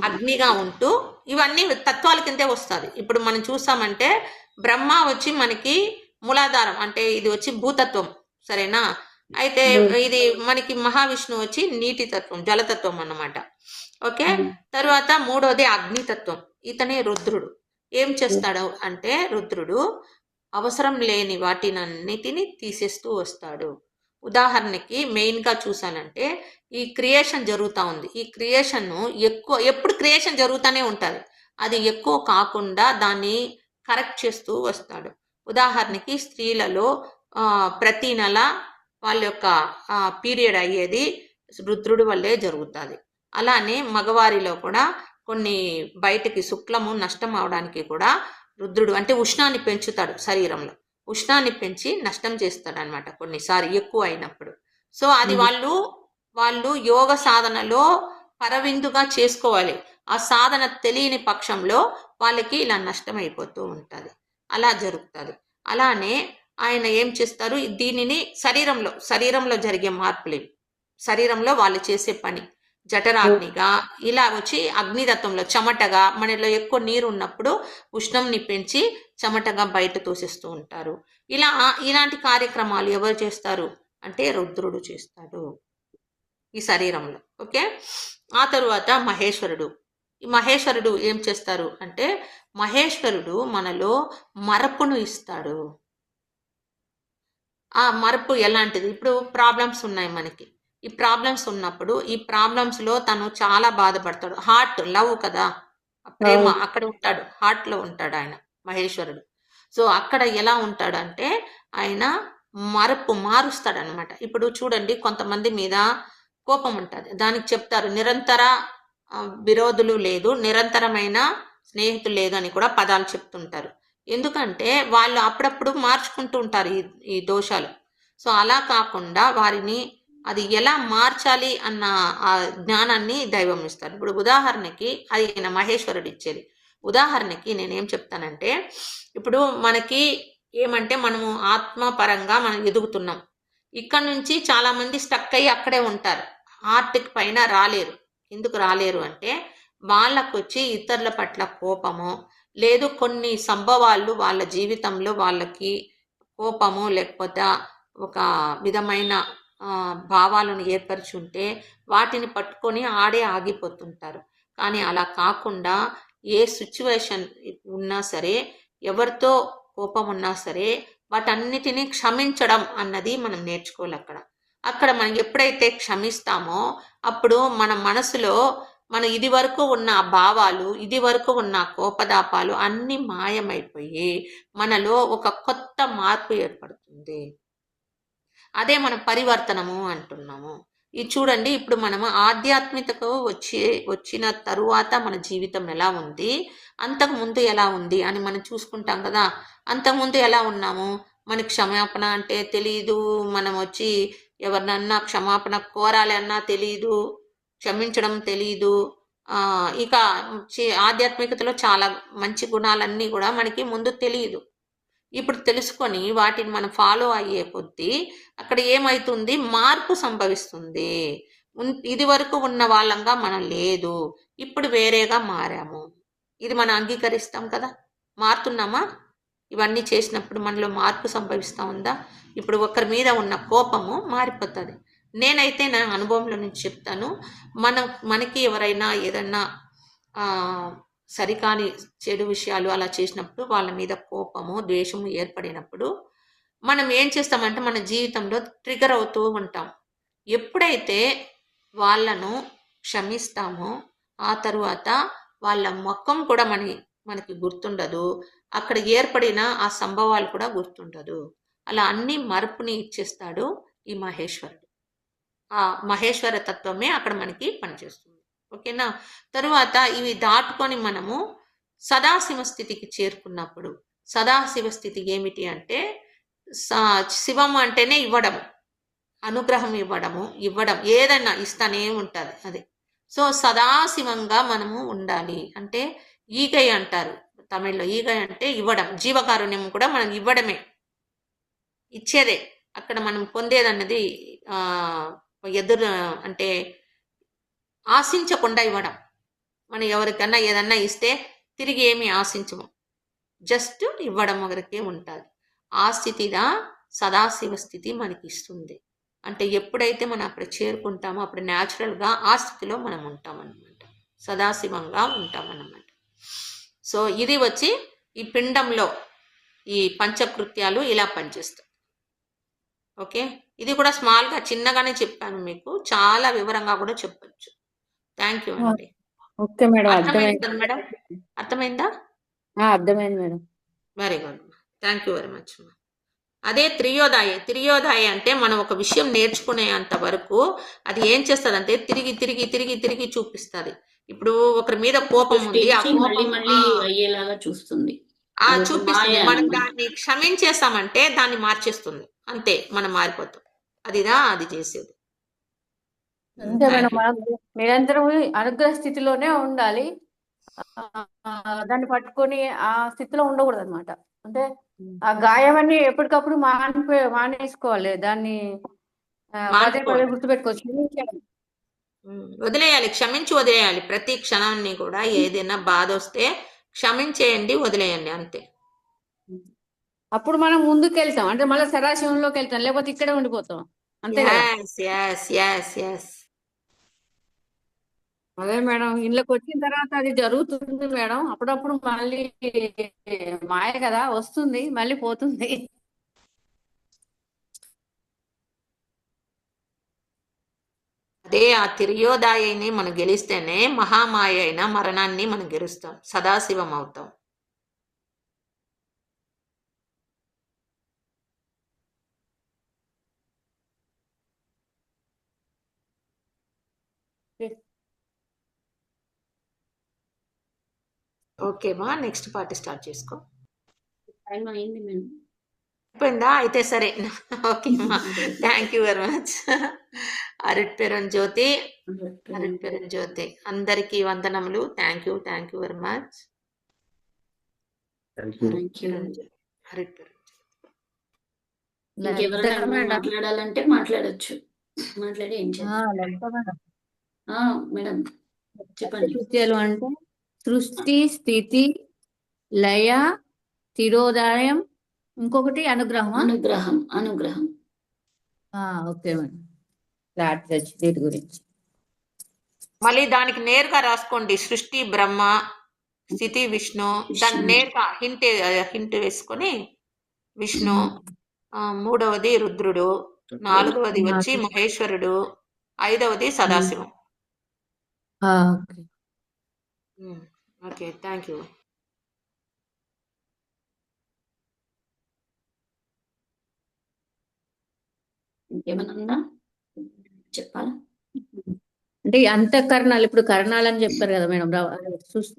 [SPEAKER 1] అగ్నిగా ఉంటూ ఇవన్నీ తత్వాల కిందే వస్తుంది. ఇప్పుడు మనం చూసామంటే బ్రహ్మ వచ్చి మనకి మూలాధారం, అంటే ఇది వచ్చి భూతత్వం. సరేనా, అయితే ఇది మనకి మహావిష్ణువు వచ్చి నీటి తత్వం, జలతత్వం అన్నమాట. ఓకే, తర్వాత మూడోది అగ్నితత్వం. ఇతనే రుద్రుడు. ఏం చేస్తాడు అంటే రుద్రుడు అవసరం లేని వాటినన్నిటిని తీసేస్తూ వస్తాడు. ఉదాహరణకి మెయిన్ గా చూసానంటే ఈ క్రియేషన్ జరుగుతూ ఉంది. ఈ క్రియేషన్ ఎప్పుడు క్రియేషన్ జరుగుతూనే ఉంటుంది, అది ఎక్కువ కాకుండా దాన్ని కరెక్ట్ చేస్తూ వస్తాడు. ఉదాహరణకి స్త్రీలలో ప్రతి నెల వాళ్ళ యొక్క పీరియడ్ అయ్యేది రుద్రుడి వల్లే జరుగుతుంది. అలానే మగవారిలో కూడా కొన్ని బయటకి శుక్లము నష్టం అవడానికి కూడా రుద్రుడు అంటే ఉష్ణాన్ని పెంచుతాడు, శరీరంలో ఉష్ణాన్ని పెంచి నష్టం చేస్తాడు అనమాట కొన్నిసారి ఎక్కువ అయినప్పుడు. సో అది వాళ్ళు యోగ సాధనలో పరవిందుగా చేసుకోవాలి. ఆ సాధన తెలియని పక్షంలో వాళ్ళకి ఇలా నష్టం అయిపోతూ ఉంటుంది, అలా జరుగుతుంది. అలానే ఆయన ఏం చేస్తారు, దీనిని శరీరంలో జరిగే మార్పులు, శరీరంలో వాళ్ళు చేసే పని జఠరాగ్నిగా ఇలా వచ్చి అగ్నితత్వంలో చెమటగా, మనలో ఎక్కువ నీరు ఉన్నప్పుడు ఉష్ణంని పెంచి చెమటగా బయట తోసేస్తూ ఉంటారు. ఇలాంటి కార్యక్రమాలు ఎవరు చేస్తారు అంటే రుద్రుడు చేస్తాడు ఈ శరీరంలో. ఓకే, ఆ తరువాత మహేశ్వరుడు. ఈ మహేశ్వరుడు ఏం చేస్తారు అంటే మహేశ్వరుడు మనలో మరపును ఇస్తాడు. ఆ మరపు ఎలాంటిది, ఇప్పుడు ప్రాబ్లమ్స్ ఉన్నాయి మనకి, ఈ ప్రాబ్లమ్స్ ఉన్నప్పుడు ఈ ప్రాబ్లమ్స్ లో తను చాలా బాధపడతాడు. హార్ట్ లవ్ కదా, ప్రేమ అక్కడ ఉంటాడు, హార్ట్ లో ఉంటాడు ఆయన మహేశ్వరుడు. సో అక్కడ ఎలా ఉంటాడు అంటే ఆయన మారుస్తాడు అనమాట. ఇప్పుడు చూడండి, కొంతమంది మీద కోపం ఉంటుంది, దానికి చెప్తారు నిరంతర విరోధులు లేదు, నిరంతరమైన స్నేహితులు లేదు అని కూడా పదాలు చెప్తుంటారు. ఎందుకంటే వాళ్ళు అప్పుడప్పుడు మార్చుకుంటూ ఉంటారు ఈ దోషాలు. సో అలా కాకుండా వారిని అది ఎలా మార్చాలి అన్న ఆ జ్ఞానాన్ని దైవం ఇస్తారు. ఇప్పుడు ఉదాహరణకి అది మహేశ్వరుడు ఇచ్చేది. ఉదాహరణకి నేనేం చెప్తానంటే ఇప్పుడు మనకి ఏమంటే మనము ఆత్మపరంగా మనం ఎదుగుతున్నాం, ఇక్కడ నుంచి చాలా మంది స్టక్ అయ్యి అక్కడే ఉంటారు, ఆర్ట్కి పైన రాలేరు. ఎందుకు రాలేరు అంటే వాళ్ళకు వచ్చి ఇతరుల పట్ల కోపము లేదు, కొన్ని సంభవాలు వాళ్ళ జీవితంలో వాళ్ళకి కోపము లేకపోతే ఒక విధమైన భావాలను ఏర్పరిచుంటే వాటిని పట్టుకొని ఆగిపోతుంటారు. కానీ అలా కాకుండా ఏ సిచ్యువేషన్ ఉన్నా సరే, ఎవరితో కోపం ఉన్నా సరే వాటన్నిటినీ క్షమించడం అన్నది మనం నేర్చుకోవాలి. అక్కడ మనం ఎప్పుడైతే క్షమిస్తామో అప్పుడు మన మనసులో మన ఇది వరకు ఉన్న భావాలు, ఇది వరకు ఉన్న కోపదాపాలు అన్ని మాయమైపోయి మనలో ఒక కొత్త మార్పు ఏర్పడుతుంది. అదే మనం పరివర్తనము అంటున్నాము. ఇది చూడండి, ఇప్పుడు మనము ఆధ్యాత్మికతకు వచ్చిన తరువాత మన జీవితం ఎలా ఉంది, అంతకుముందు ఎలా ఉంది అని మనం చూసుకుంటాం కదా. అంతకుముందు ఎలా ఉన్నాము, మనకి క్షమాపణ అంటే తెలియదు, మనం వచ్చి ఎవరినన్నా క్షమాపణ కోరాలి అన్నా తెలియదు, క్షమించడం తెలియదు, ఇక ఆధ్యాత్మికతలో చాలా మంచి గుణాలన్నీ కూడా మనకి ముందు తెలియదు. ఇప్పుడు తెలుసుకొని వాటిని మనం ఫాలో అయ్యే కొద్దీ అక్కడ ఏమవుతుంది, మార్పు సంభవిస్తుంది. ఇది వరకు ఉన్న వాళ్ళంగా మనం లేదు, ఇప్పుడు వేరేగా మారాము. ఇది మనం అంగీకరిస్తాం కదా, మారుతున్నామా? ఇవన్నీ చేసినప్పుడు మనలో మార్పు సంభవిస్తూ ఉందా? ఇప్పుడు ఒకరి మీద ఉన్న కోపము మారిపోతుంది. నేనైతే నా అనుభవంలో నుంచి చెప్తాను, మనకి ఎవరైనా ఏదన్నా సరికాని చెడు విషయాలు అలా చేసినప్పుడు, వాళ్ళ మీద కోపము ద్వేషము ఏర్పడినప్పుడు మనం ఏం చేస్తామంటే మన జీవితంలో ట్రిగర్ అవుతూ ఉంటాం. ఎప్పుడైతే వాళ్ళను క్షమిస్తామో ఆ తరువాత వాళ్ళ ముఖం కూడా మనకి గుర్తుండదు, అక్కడ ఏర్పడిన ఆ సంభవాలు కూడా గుర్తుండదు. అలా అన్ని మరుపుని ఇచ్చేస్తాడు ఈ మహేశ్వరుడు. ఆ మహేశ్వర తత్వమే అక్కడ మనకి పనిచేస్తుంది. ఓకేనా? తరువాత ఇవి దాటుకొని మనము సదాశివ స్థితికి చేరుకున్నప్పుడు, సదాశివ స్థితి ఏమిటి అంటే శివం అంటేనే ఇవ్వడము, అనుగ్రహం ఇవ్వడం ఏదైనా ఇస్తానే ఉంటుంది అది. సో సదాశివంగా మనము ఉండాలి. అంటే ఈగై అంటారు తమిళ్లో, ఈగై అంటే ఇవ్వడం, జీవకారుణ్యం కూడా మనం ఇవ్వడమే, ఇచ్చేదే. అక్కడ మనం పొందేదన్నది అంటే ఆశించకుండా ఇవ్వడం. మనం ఎవరికన్నా ఏదన్నా ఇస్తే తిరిగి ఏమి ఆశించము, జస్ట్ ఇవ్వడం వరకే ఉంటుంది. ఆ స్థితిగా సదాశివ స్థితి మనకి ఇస్తుంది. అంటే ఎప్పుడైతే మనం అక్కడ చేరుకుంటామో అప్పుడు న్యాచురల్గా ఆ స్థితిలో మనం ఉంటామన్నమాట, సదాశివంగా ఉంటామన్నమాట. సో ఇది వచ్చి ఈ పిండంలో ఈ పంచకృత్యాలు ఇలా పనిచేస్తాయి. ఓకే, ఇది కూడా స్మాల్గా చిన్నగానే చెప్పాను మీకు, చాలా వివరంగా కూడా చెప్పచ్చు. థ్యాంక్ యూ అండి.
[SPEAKER 5] ఓకే మేడం,
[SPEAKER 1] అర్థమైంది కదా మేడం? అర్థమైందా?
[SPEAKER 5] అర్థమైంది madam.
[SPEAKER 1] Very good, thank you very much. అదే త్రియోదాయ అంటే మనం ఒక విషయం నేర్చుకునేంత వరకు అది ఏం చేస్తుంది అంటే తిరిగి తిరిగి తిరిగి తిరిగి చూపిస్తుంది. ఇప్పుడు ఒకరి మీద కోపం ఉంది, ఆ కోపం
[SPEAKER 3] అయ్యేలాగా చూస్తుంది,
[SPEAKER 1] చూపిస్తుంది. మనం దాన్ని క్షమించేస్తామంటే దాన్ని మార్చేస్తుంది, అంతే, మనం మారిపోతాం. అది చేసేది.
[SPEAKER 5] అంతే మేడం, మనం నిరంతరం అనుగ్రహ స్థితిలోనే ఉండాలి, దాన్ని పట్టుకొని ఆ స్థితిలో ఉండకూడదు అనమాట. అంటే ఆ గాయమన్నీ ఎప్పటికప్పుడు మానేసుకోవాలి, దాన్ని పదే పదే గుర్తుపెట్టుకోవచ్చు,
[SPEAKER 1] వదిలేయాలి, క్షమించి వదిలేయాలి. ప్రతి క్షణాన్ని కూడా ఏదైనా బాధ వస్తే క్షమించేయండి, వదిలేయండి, అంతే.
[SPEAKER 5] అప్పుడు మనం ముందుకు వెళ్తాం, అంటే మళ్ళీ సదాశివంలోకి వెళ్తాం, లేకపోతే ఇక్కడే ఉండిపోతాం. అంతే కదా? అదే మేడం, ఇళ్ళకి వచ్చిన తర్వాత అది జరుగుతుంది మేడం. అప్పుడప్పుడు మళ్ళీ మాయ కదా, వస్తుంది మళ్ళీ పోతుంది.
[SPEAKER 1] అదే ఆ తిర్యోదాయని మనం గెలిస్తేనే మహామాయ అయిన మరణాన్ని మనం గెలుస్తాం, సదాశివం అవుతాం. ఓకే మా, నెక్స్ట్ పార్ట్ స్టార్ట్ చేసుకో. అయిపోయిందా? అయితే సరే, ఓకే మా, థ్యాంక్ యూ వెరీ మచ్. అరుట్పెరంజ్యోతి అందరికీ వందనములు. Thank you very much.
[SPEAKER 3] మాట్లాడాలంటే మాట్లాడచ్చు, మాట్లాడి ఏం మేడం చెప్పండి.
[SPEAKER 5] కృత్యాలు అంటే సృష్టి, స్థితి, లయ, తిరోదాయం, ఇంకొకటి అనుగ్రహం. ఓకే మేడం, క్లారిటీ వచ్చి దీని గురించి.
[SPEAKER 1] మళ్ళీ దానికి నేరుగా రాసుకోండి, సృష్టి బ్రహ్మ, స్థితి విష్ణు, దాన్ని నేరుగా హింట్ వేసుకొని విష్ణు, మూడవది రుద్రుడు, నాలుగవది వచ్చి మహేశ్వరుడు, ఐదవది సదాశివం. Okay, thank you.
[SPEAKER 3] ఇంకేమన్నా చెప్పాలా?
[SPEAKER 5] అంటే అంతఃకరణాలు, ఇప్పుడు కరణాలు అని చెప్తారు కదా మేడం,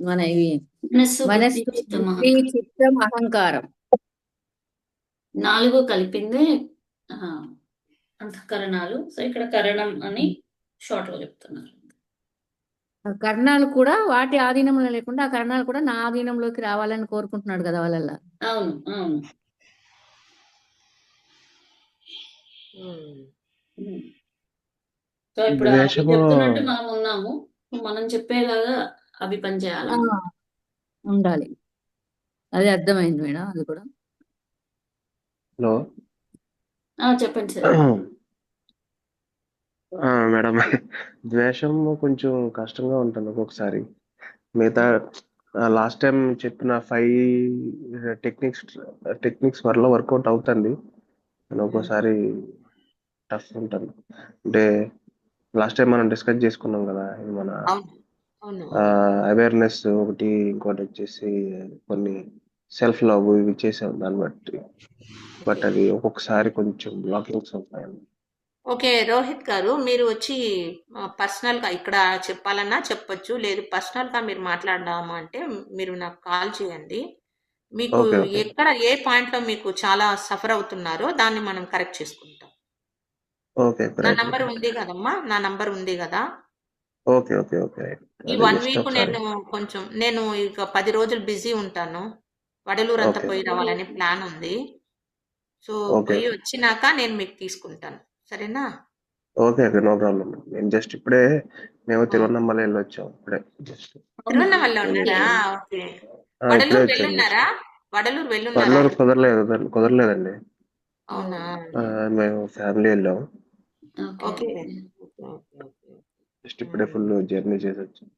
[SPEAKER 5] మన ఇవి మనస్సు, చిత్తం, అహంకారం
[SPEAKER 3] 4 కలిపిందే అంతఃకరణాలు. సో ఇక్కడ కరణం అని షార్ట్ లో చెప్తున్నారు.
[SPEAKER 5] ఆ కర్ణాలు కూడా వాటి ఆధీనంలో లేకుండా ఆ కర్ణాలు కూడా నా ఆధీనంలోకి రావాలని కోరుకుంటున్నాడు కదా వాళ్ళ.
[SPEAKER 3] అవును అవును.
[SPEAKER 1] ఉమ్.
[SPEAKER 3] సో ఇప్పుడు అవి
[SPEAKER 6] ద్వేషము
[SPEAKER 3] చెప్తున్నట్టు మనం ఉన్నాము, మనం చెప్పేలాగా అవి పనిచేయాలి.
[SPEAKER 5] ఉండాలి. అది అర్థమైంది మేడం. అది కూడా
[SPEAKER 6] లో
[SPEAKER 3] చెప్పండి సార్.
[SPEAKER 6] మేడం, ద్వేషం కొంచెం కష్టంగా ఉంటుంది ఒక్కొక్కసారి. మిగతా లాస్ట్ టైం చెప్పిన 5 టెక్నిక్స్ వరలో వర్కౌట్ అవుతుంది, కానీ ఒక్కోసారి టఫ్ ఉంటుంది. అంటే లాస్ట్ టైం మనం డిస్కస్ చేసుకున్నాం కదా, ఇది మన
[SPEAKER 1] అవును అవును
[SPEAKER 6] అవేర్నెస్ ఒకటి, ఇంకోటి వచ్చేసి కొన్ని సెల్ఫ్ లవ్ ఇవి చేసాం దాన్ని బట్టి. బట్ అది ఒక్కొక్కసారి కొంచెం బ్లాకింగ్స్ ఉంటాయండి.
[SPEAKER 1] ఓకే రోహిత్ గారు, మీరు వచ్చి పర్సనల్ గా ఇక్కడ చెప్పాలన్నా చెప్పొచ్చు, లేదు పర్సనల్ గా మీరు మాట్లాడదామా అంటే మీరు నాకు కాల్ చేయండి. మీకు
[SPEAKER 6] ఓకే ఓకే
[SPEAKER 1] ఎక్కడ ఏ పాయింట్ లో మీకు చాలా సఫర్ అవుతున్నారో దాన్ని మనం కరెక్ట్ చేసుకుంటాం.
[SPEAKER 6] ఓకే
[SPEAKER 1] నా
[SPEAKER 6] గ్రేట్
[SPEAKER 1] నంబర్ ఉంది కదమ్మా, నా నంబర్ ఉంది కదా.
[SPEAKER 6] ఓకే ఓకే ఓకే
[SPEAKER 1] ఈ
[SPEAKER 6] అదే
[SPEAKER 1] 1
[SPEAKER 6] జస్ట్
[SPEAKER 1] వీక్
[SPEAKER 6] ఒకసారి.
[SPEAKER 1] నేను ఇక 10 రోజులు బిజీ ఉంటాను. వడలూరు అంతా
[SPEAKER 6] ఓకే
[SPEAKER 1] పోయి రావాలని ప్లాన్ ఉంది. సో
[SPEAKER 6] ఓకే
[SPEAKER 1] పోయి వచ్చినాక నేను మీకు తీసుకుంటాను, సరేనా?
[SPEAKER 6] Okay okay no problem. నేను జస్ట్ ఇప్పుడే మేము
[SPEAKER 1] ఆ,
[SPEAKER 6] తిరువన్నమల వెళ్ళొచ్చాం ఇప్పుడే జస్ట్.
[SPEAKER 1] తిరువన్నమల్లో
[SPEAKER 3] ఓకే.
[SPEAKER 1] ఉన్నారా? ఓకే.
[SPEAKER 6] ఇప్పుడే
[SPEAKER 1] వడలూరు
[SPEAKER 6] వచ్చాను
[SPEAKER 1] వెళ్ళున్నారా?
[SPEAKER 6] జస్ట్.
[SPEAKER 1] వడలూరు వెళ్ళున్నారా?
[SPEAKER 6] పర్లూరు కుదరలేదండి.
[SPEAKER 1] అవునా?
[SPEAKER 6] మేము ఫ్యామిలీ వెళ్ళాం.
[SPEAKER 3] Okay
[SPEAKER 1] okay
[SPEAKER 3] okay.
[SPEAKER 1] Okay okay okay.
[SPEAKER 6] Just ఇప్పుడే ఫుల్ జర్నీ చేసి వచ్చాం.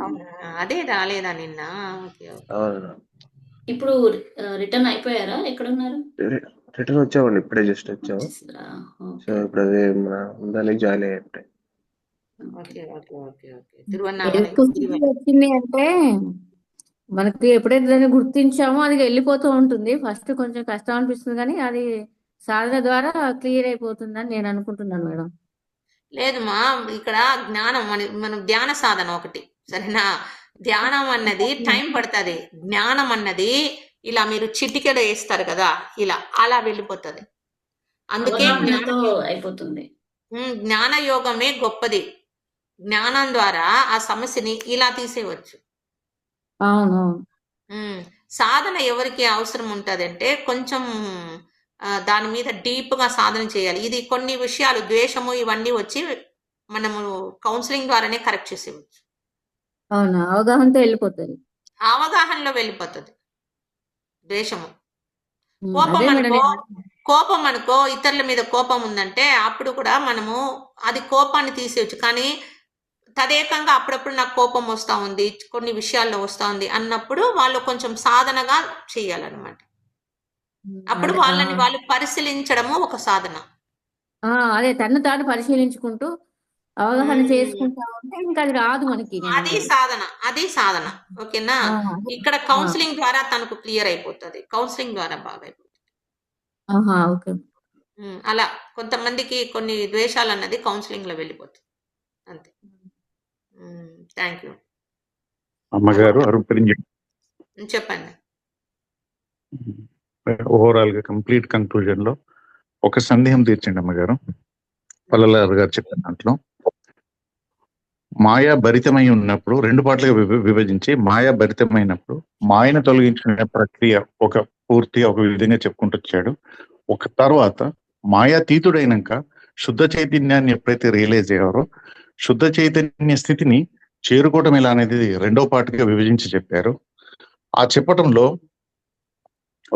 [SPEAKER 1] అవునా? అదే రాలేదా నిన్న? Okay okay.
[SPEAKER 6] అవును,
[SPEAKER 3] ఇప్పుడు రిటర్న్ అయిపోయారా? ఎక్కడున్నారు?
[SPEAKER 6] రిటర్న్ వచ్చామండి, ఇప్పుడే జస్ట్ వచ్చాం.
[SPEAKER 3] వచ్చేసారా?
[SPEAKER 6] సో
[SPEAKER 3] ఓకే
[SPEAKER 6] ఇప్పుడు అదే ఉందని జాయిన్ అయ్యాయి.
[SPEAKER 1] Okay okay okay okay.
[SPEAKER 5] ఏది
[SPEAKER 1] తిరువన్నామలై
[SPEAKER 5] positive వచ్చింది అంటే మనకి ఎప్పుడైతే దాన్ని గుర్తించామో అది వెళ్ళిపోతూ ఉంటుంది. ఫస్ట్ కొంచెం కష్టం అనిపిస్తుంది, కానీ అది సాధన ద్వారా క్లియర్ అయిపోతుందని నేను అనుకుంటున్నాను మేడం.
[SPEAKER 1] లేదు మా, ఇక్కడ జ్ఞానం మన ధ్యాన సాధన ఒకటి, సరేనా? ధ్యానం అన్నది టైం పడుతుంది. జ్ఞానం అన్నది ఇలా మీరు చిటికెడ వేస్తారు కదా, ఇలా అలా వెళ్ళిపోతుంది. అందుకే
[SPEAKER 3] అవగాహనతో అయిపోతుంది.
[SPEAKER 1] జ్ఞాన యోగమే గొప్పది. జ్ఞానం ద్వారా ఆ సమస్యని ఇలా తీసేయవచ్చు.
[SPEAKER 5] అవును.
[SPEAKER 1] సాధన ఎవరికి అవసరం ఉంటుందంటే కొంచెం దాని మీద డీప్ గా సాధన చేయాలి. ఇది కొన్ని విషయాలు ద్వేషము ఇవన్నీ వచ్చి మనము కౌన్సిలింగ్ ద్వారానే కరెక్ట్ చేసేవచ్చు.
[SPEAKER 5] అవునా, అవగాహనతో వెళ్ళిపోతుంది.
[SPEAKER 1] అవగాహనలో వెళ్ళిపోతుంది ద్వేషము.
[SPEAKER 5] అదే మేడం.
[SPEAKER 1] కోపం అనుకో, ఇతరుల మీద కోపం ఉందంటే అప్పుడు కూడా మనము అది కోపాన్ని తీసేయచ్చు. కానీ తదేకంగా అప్పుడప్పుడు నాకు కోపం వస్తూ ఉంది, కొన్ని విషయాల్లో వస్తూ ఉంది అన్నప్పుడు వాళ్ళు కొంచెం సాధనగా చేయాలన్నమాట. అప్పుడు వాళ్ళని వాళ్ళు పరిశీలించడము ఒక సాధన.
[SPEAKER 5] అదే తను తాను పరిశీలించుకుంటూ అవగాహన చేసుకుంటా ఉంటే ఇంకా అది రాదు మనకి.
[SPEAKER 1] అది సాధన. ఓకేనా? ఇక్కడ కౌన్సిలింగ్ ద్వారా తనకు క్లియర్ అయిపోతుంది, కౌన్సిలింగ్ ద్వారా బాగా అయిపోతుంది.
[SPEAKER 5] ఓకే.
[SPEAKER 1] అలా కొంతమందికి కొన్ని ద్వేషాలు అన్నది కౌన్సిలింగ్ లో వెళ్ళిపోతుంది అంతే. థ్యాంక్ యూ
[SPEAKER 4] అమ్మగారు.
[SPEAKER 1] చెప్పండి.
[SPEAKER 4] ఓవరాల్ గా కంప్లీట్ కన్క్లూజన్ లో ఒక సందేహం తీర్చండి అమ్మగారు. పల్లలారు గారు చెప్పిన దాంట్లో మాయా భరితమై ఉన్నప్పుడు 2 పార్ట్లుగా విభజించి, మాయా భరితమైనప్పుడు మాయను తొలగించుకునే ప్రక్రియ పూర్తిగా ఒక విధంగా చెప్పుకుంటూ వచ్చాడు. ఒక తర్వాత మాయాతీతుడైనాక శుద్ధ చైతన్యాన్ని ఎప్పుడైతే రియలైజ్ అయ్యారో శుద్ధ చైతన్య స్థితిని చేరుకోవటం ఎలా అనేది 2వ పార్ట్గా విభజించి చెప్పారు. ఆ చెప్పటంలో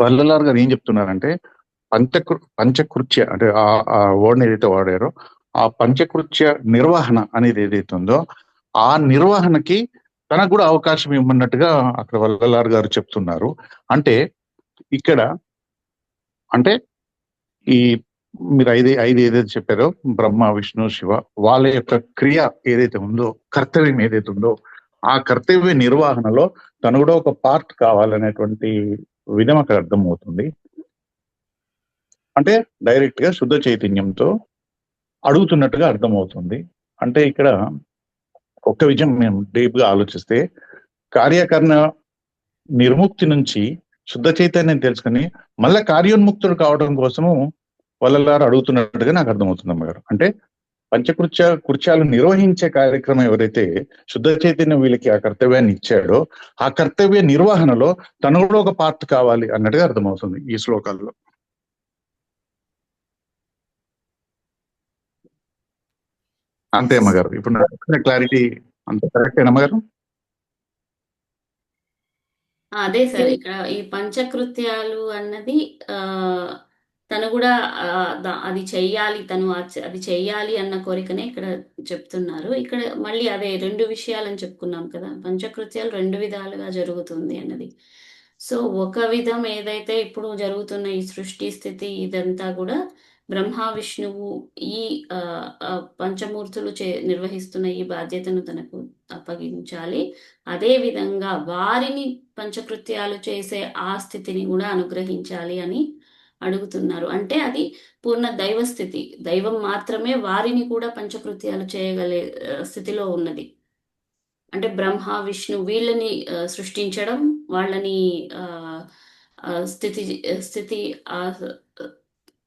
[SPEAKER 4] వల్లలారు గారు ఏం చెప్తున్నారంటే పంచకృత్య అంటే ఆ వర్డ్ ఏదైతే వాడారో ఆ పంచకృత్య నిర్వహణ అనేది ఏదైతే ఉందో ఆ నిర్వహణకి తనకు కూడా అవకాశం ఇవ్వమన్నట్టుగా అక్కడ వల్లలారు గారు చెప్తున్నారు. అంటే ఇక్కడ అంటే ఈ మీరు ఐదు ఏదైతే చెప్పారో బ్రహ్మ విష్ణు శివ వాళ్ళ యొక్క క్రియ ఏదైతే ఉందో, కర్తవ్యం ఏదైతే ఉందో ఆ కర్తవ్య నిర్వహణలో తను కూడా ఒక పార్ట్ కావాలనేటువంటి విధం అక్కడ అర్థమవుతుంది. అంటే డైరెక్ట్ గా శుద్ధ చైతన్యంతో అడుగుతున్నట్టుగా అర్థమవుతుంది. అంటే ఇక్కడ ఒక్క విషయం మేము డీప్ గా ఆలోచిస్తే కార్యకరణ నిర్ముక్తి నుంచి శుద్ధ చైతన్యం తెలుసుకుని మళ్ళా కార్యోన్ముక్తుడు కావడం కోసము వల్లలారు అడుగుతున్నట్టుగా నాకు అర్థమవుతుంది అమ్మగారు. అంటే కృత్యాలు నిర్వహించే కార్యక్రమం ఎవరైతే శుద్ధ చైతన్యం వీళ్ళకి ఆ కర్తవ్యాన్ని ఇచ్చాడో ఆ కర్తవ్య నిర్వహణలో తను కూడా ఒక పార్ట్ కావాలి అన్నట్టుగా అర్థమవుతుంది ఈ శ్లోకాల్లో. అంతే అమ్మగారు. ఇప్పుడు క్లారిటీ అంత కరెక్ట్ అమ్మగారు?
[SPEAKER 3] అదే సార్, ఇక్కడ ఈ పంచకృత్యాలు అన్నది తను కూడా అది చెయ్యాలి, తను అది చెయ్యాలి అన్న కోరికనే ఇక్కడ చెప్తున్నారు. ఇక్కడ మళ్ళీ అదే 2 విషయాలని చెప్పుకున్నాం కదా, పంచకృత్యాలు 2 విధాలుగా జరుగుతుంది అన్నది. సో ఒక విధం ఏదైతే ఇప్పుడు జరుగుతున్న ఈ సృష్టి స్థితి ఇదంతా కూడా బ్రహ్మ విష్ణువు ఈ పంచమూర్తులు నిర్వహిస్తున్న ఈ బాధ్యతను తనకు అప్పగించాలి. అదే విధంగా వారిని పంచకృత్యాలు చేసే ఆ స్థితిని కూడా అనుగ్రహించాలి అని అడుగుతున్నారు. అంటే అది పూర్ణ దైవ స్థితి, దైవం మాత్రమే వారిని కూడా పంచకృత్యాలు చేయగలే స్థితిలో ఉన్నది. అంటే బ్రహ్మ విష్ణు వీళ్ళని సృష్టించడం, వాళ్ళని స్థితి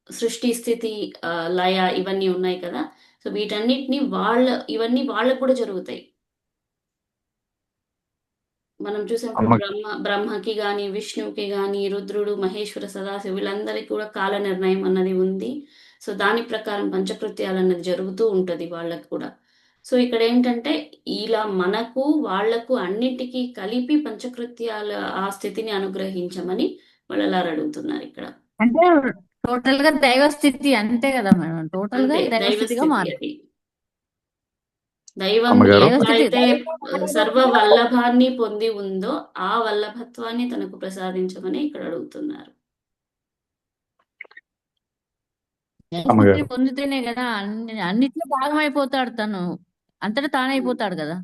[SPEAKER 3] సృష్టి స్థితి లయ ఇవన్నీ ఉన్నాయి కదా. సో వీటన్నిటిని ఇవన్నీ వాళ్ళకు కూడా జరుగుతాయి. మనం చూసాం బ్రహ్మకి గాని, విష్ణువుకి గాని, రుద్రుడు, మహేశ్వర, సదాశివ వీళ్ళందరికీ కూడా కాల నిర్ణయం అన్నది ఉంది. సో దాని ప్రకారం పంచకృత్యాలు అన్నది జరుగుతూ ఉంటది వాళ్ళకు కూడా. సో ఇక్కడ ఏంటంటే ఇలా మనకు వాళ్లకు అన్నిటికీ కలిపి పంచకృత్యాల ఆ స్థితిని అనుగ్రహించమని వల్లలారు అడుగుతున్నారు ఇక్కడ.
[SPEAKER 5] అంటే టోటల్ గా దైవ స్థితి అంతే కదా మేడం, టోటల్ గా దైవ స్థితిగా మారింది.
[SPEAKER 3] దైవం ఎట్లయితే సర్వ వల్లభాన్ని పొంది ఉందో ఆ వల్లభత్వాన్ని తనకు ప్రసాదించమని ఇక్కడ అడుగుతున్నారు.
[SPEAKER 5] పొందితేనే కదా అన్నిట్లో భాగమైపోతాడు, తను అంతటా తానైపోతాడు కదా.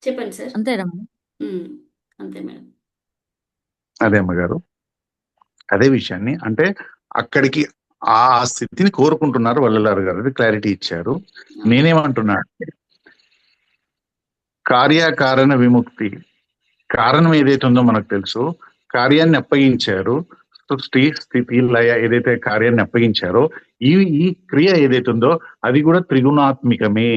[SPEAKER 3] చెప్పండి సార్.
[SPEAKER 5] అంతేనా?
[SPEAKER 3] అంతే మేడం.
[SPEAKER 4] అదే అమ్మగారు, అదే విషయాన్ని అంటే అక్కడికి ఆ స్థితిని కోరుకుంటున్నారు వల్లలారు గారు, అది క్లారిటీ ఇచ్చారు. నేనేమంటున్నా, కార్యకారణ విముక్తి, కారణం ఏదైతే ఉందో మనకు తెలుసు, కార్యాన్ని అప్పగించారు, సృష్టి స్థితి లయ ఏదైతే కార్యాన్ని అప్పగించారో ఈ క్రియ ఏదైతే ఉందో అది కూడా త్రిగుణాత్మికమే.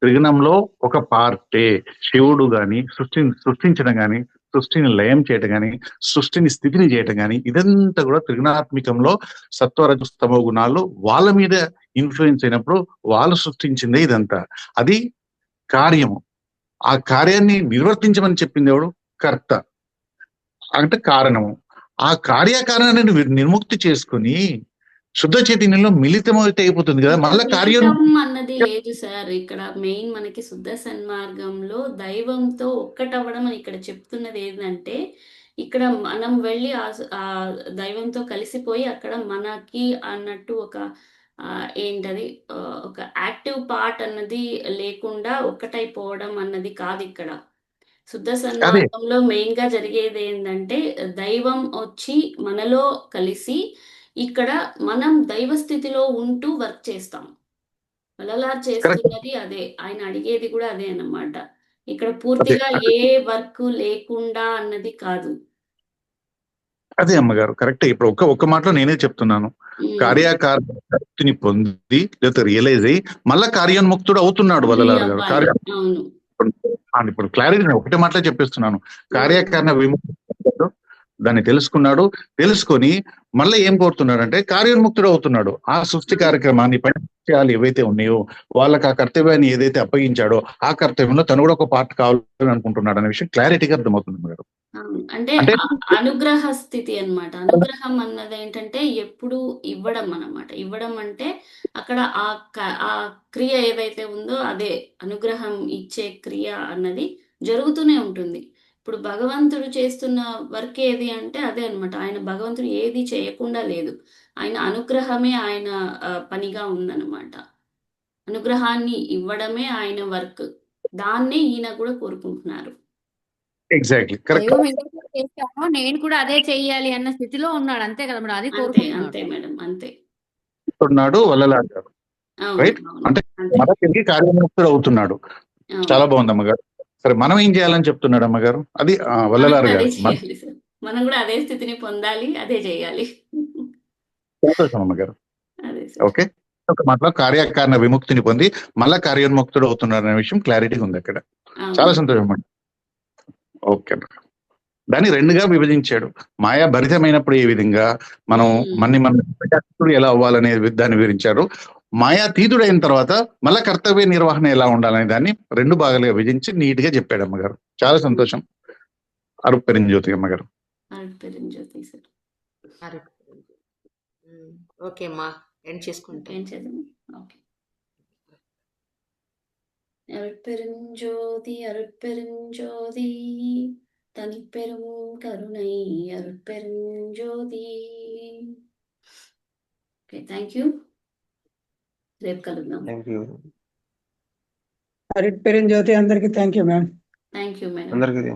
[SPEAKER 4] త్రిగుణంలో ఒక పార్టే. శివుడు గాని సృష్టించడం గాని, సృష్టిని లయం చేయటం గాని, సృష్టిని స్థితిని చేయటం గాని, ఇదంతా కూడా త్రిగుణాత్మికంలో సత్వరజస్తమో గుణాలు వాళ్ళ మీద ఇన్ఫ్లుయెన్స్ అయినప్పుడు వాళ్ళు సృష్టించిందే ఇదంతా. అది కార్యము. ఆ కార్యాన్ని నిర్వర్తించమని చెప్పింది ఎవడు? కర్త, అంటే కారణము. ఆ కార్యకారణాన్ని నిర్ముక్తి చేసుకుని శుద్ధ చైతన్యంలో మిళితమైతే అయిపోతుంది కదా. మళ్ళీ కార్యం
[SPEAKER 3] అన్నది లేదు సార్. ఇక్కడ మెయిన్ మనకి శుద్ధ సన్మార్గంలో దైవంతో ఒక్కటవ్వడం అని ఇక్కడ చెప్తున్నది ఏంటంటే, ఇక్కడ మనం వెళ్ళి ఆ దైవంతో కలిసిపోయి అక్కడ మనకి అన్నట్టు ఒక ఏంటది ఒక యాక్టివ్ పార్ట్ అన్నది లేకుండా ఒక్కటైపోవడం అన్నది కాదు. ఇక్కడ శుద్ధ సన్మార్గంలో మెయిన్ గా జరిగేది ఏంటంటే దైవం వచ్చి మనలో కలిసి ఇక్కడ మనం దైవ స్థితిలో ఉంటూ వర్క్ చేస్తాం. వల్లలారు చేస్తున్నది అదే, ఆయన అడిగేది కూడా అదే అన్నమాట. ఇక్కడ పూర్తిగా ఏ వర్క్ లేకుండా అన్నది కాదు.
[SPEAKER 4] అదే అమ్మగారు కరెక్ట్. ఇప్పుడు ఒక్క మాటలో నేనే చెప్తున్నాను, కార్యకారణని పొంది లేకపోతే రియలైజ్ అయ్యి మళ్ళా కార్యోన్ముక్తుడు అవుతున్నాడు వల్లలారు గారు. ఇప్పుడు క్లారిటీ ఒకటే మాటలో చెప్పేస్తున్నాను. కార్యకారణ విముక్తి దాన్ని తెలుసుకొని మళ్ళీ ఏం కోరుతున్నాడు అంటే కార్యోన్ముక్తుడు అవుతున్నాడు. ఆ సృష్టి కార్యక్రమాన్ని పంచాలు ఏవైతే ఉన్నాయో వాళ్ళకి ఆ కర్తవ్యాన్ని ఏదైతే అప్పగించాడో ఆ కర్తవ్యంలో తను కూడా ఒక పార్ట్ కావాలని అనుకుంటున్నాడు అనే విషయం క్లారిటీగా అర్థమవుతుంది మేడం.
[SPEAKER 3] అంటే అనుగ్రహ స్థితి అన్నమాట. అనుగ్రహం అన్నది ఏంటంటే ఎప్పుడు ఇవ్వడం అన్నమాట. ఇవ్వడం అంటే అక్కడ ఆ క్రియ ఏదైతే ఉందో అదే అనుగ్రహం ఇచ్చే క్రియ అన్నది జరుగుతూనే ఉంటుంది. ఇప్పుడు భగవంతుడు చేస్తున్న వర్క్ ఏది అంటే అదే అన్నమాట. ఆయన భగవంతుడు ఏది చేయకుండా లేదు, ఆయన అనుగ్రహమే ఆయన పనిగా ఉందన్నమాట. అనుగ్రహాన్ని ఇవ్వడమే ఆయన వర్క్. దాన్నే ఈయన కూడా కోరుకుంటున్నారు.
[SPEAKER 4] ఎగ్జాక్ట్లీ
[SPEAKER 5] నేను కూడా అదే చెయ్యాలి అన్న స్థితిలో ఉన్నాడు, అంతే కదా మేడం. అది
[SPEAKER 3] అంతే మేడం, అంతే
[SPEAKER 4] ఉన్నాడు వల్లలారు గారు. రైట్, అంటే మనకి కార్యముక్తుడు అవుతున్నాడు. చాలా బాగుంది అమ్మగారు. సరే, మనం ఏం చేయాలని చెప్తున్నాడు అమ్మగారు? అది వల్లలారు గారు.
[SPEAKER 3] మనం కూడా అదే స్థితిని పొందాలి, అదే చేయాలి.
[SPEAKER 4] సంతోషం అమ్మగారు. ఓకే. ఒక మాటలో కార్యకారణ విముక్తిని పొంది మళ్ళా కార్యోన్ముక్తుడు అవుతున్నాడు అనే విషయం క్లారిటీగా ఉంది అక్కడ. చాలా
[SPEAKER 3] అవును.
[SPEAKER 4] సంతోషం అండి. ఓకే అన్న. దాన్ని రెండుగా విభజించాడు. మాయా భరితమైనప్పుడు ఏ విధంగా మనం మన ఎలా అవ్వాలనే దాన్ని వివరించారు. మాయాతీతుడైన తర్వాత మళ్ళా కర్తవ్య నిర్వహణ ఎలా ఉండాలనే దాన్ని రెండు భాగాలుగా విభజించి నీట్ గా చెప్పాడు అమ్మగారు. చాలా సంతోషం. అరుపెరింజ్యోతి అమ్మగారు.
[SPEAKER 3] అరుపెరింజ్యోతి సార్.
[SPEAKER 1] ఓకే అమ్మా, ఎండ్ చేసుకుంటాం.
[SPEAKER 3] ఏం చేద్దాం? ఓకే. அருட்பெருஞ்சோதி அருட்பெருஞ்சோதி தனிப்பெரும் கருணை அருட்பெருஞ்சோதி. Okay, thank you. రేపు కలుద్దాం.
[SPEAKER 6] Thank you.
[SPEAKER 7] Arutperunjothi అందరికీ thank you ma'am.
[SPEAKER 3] Thank you madam.
[SPEAKER 6] అందరికీ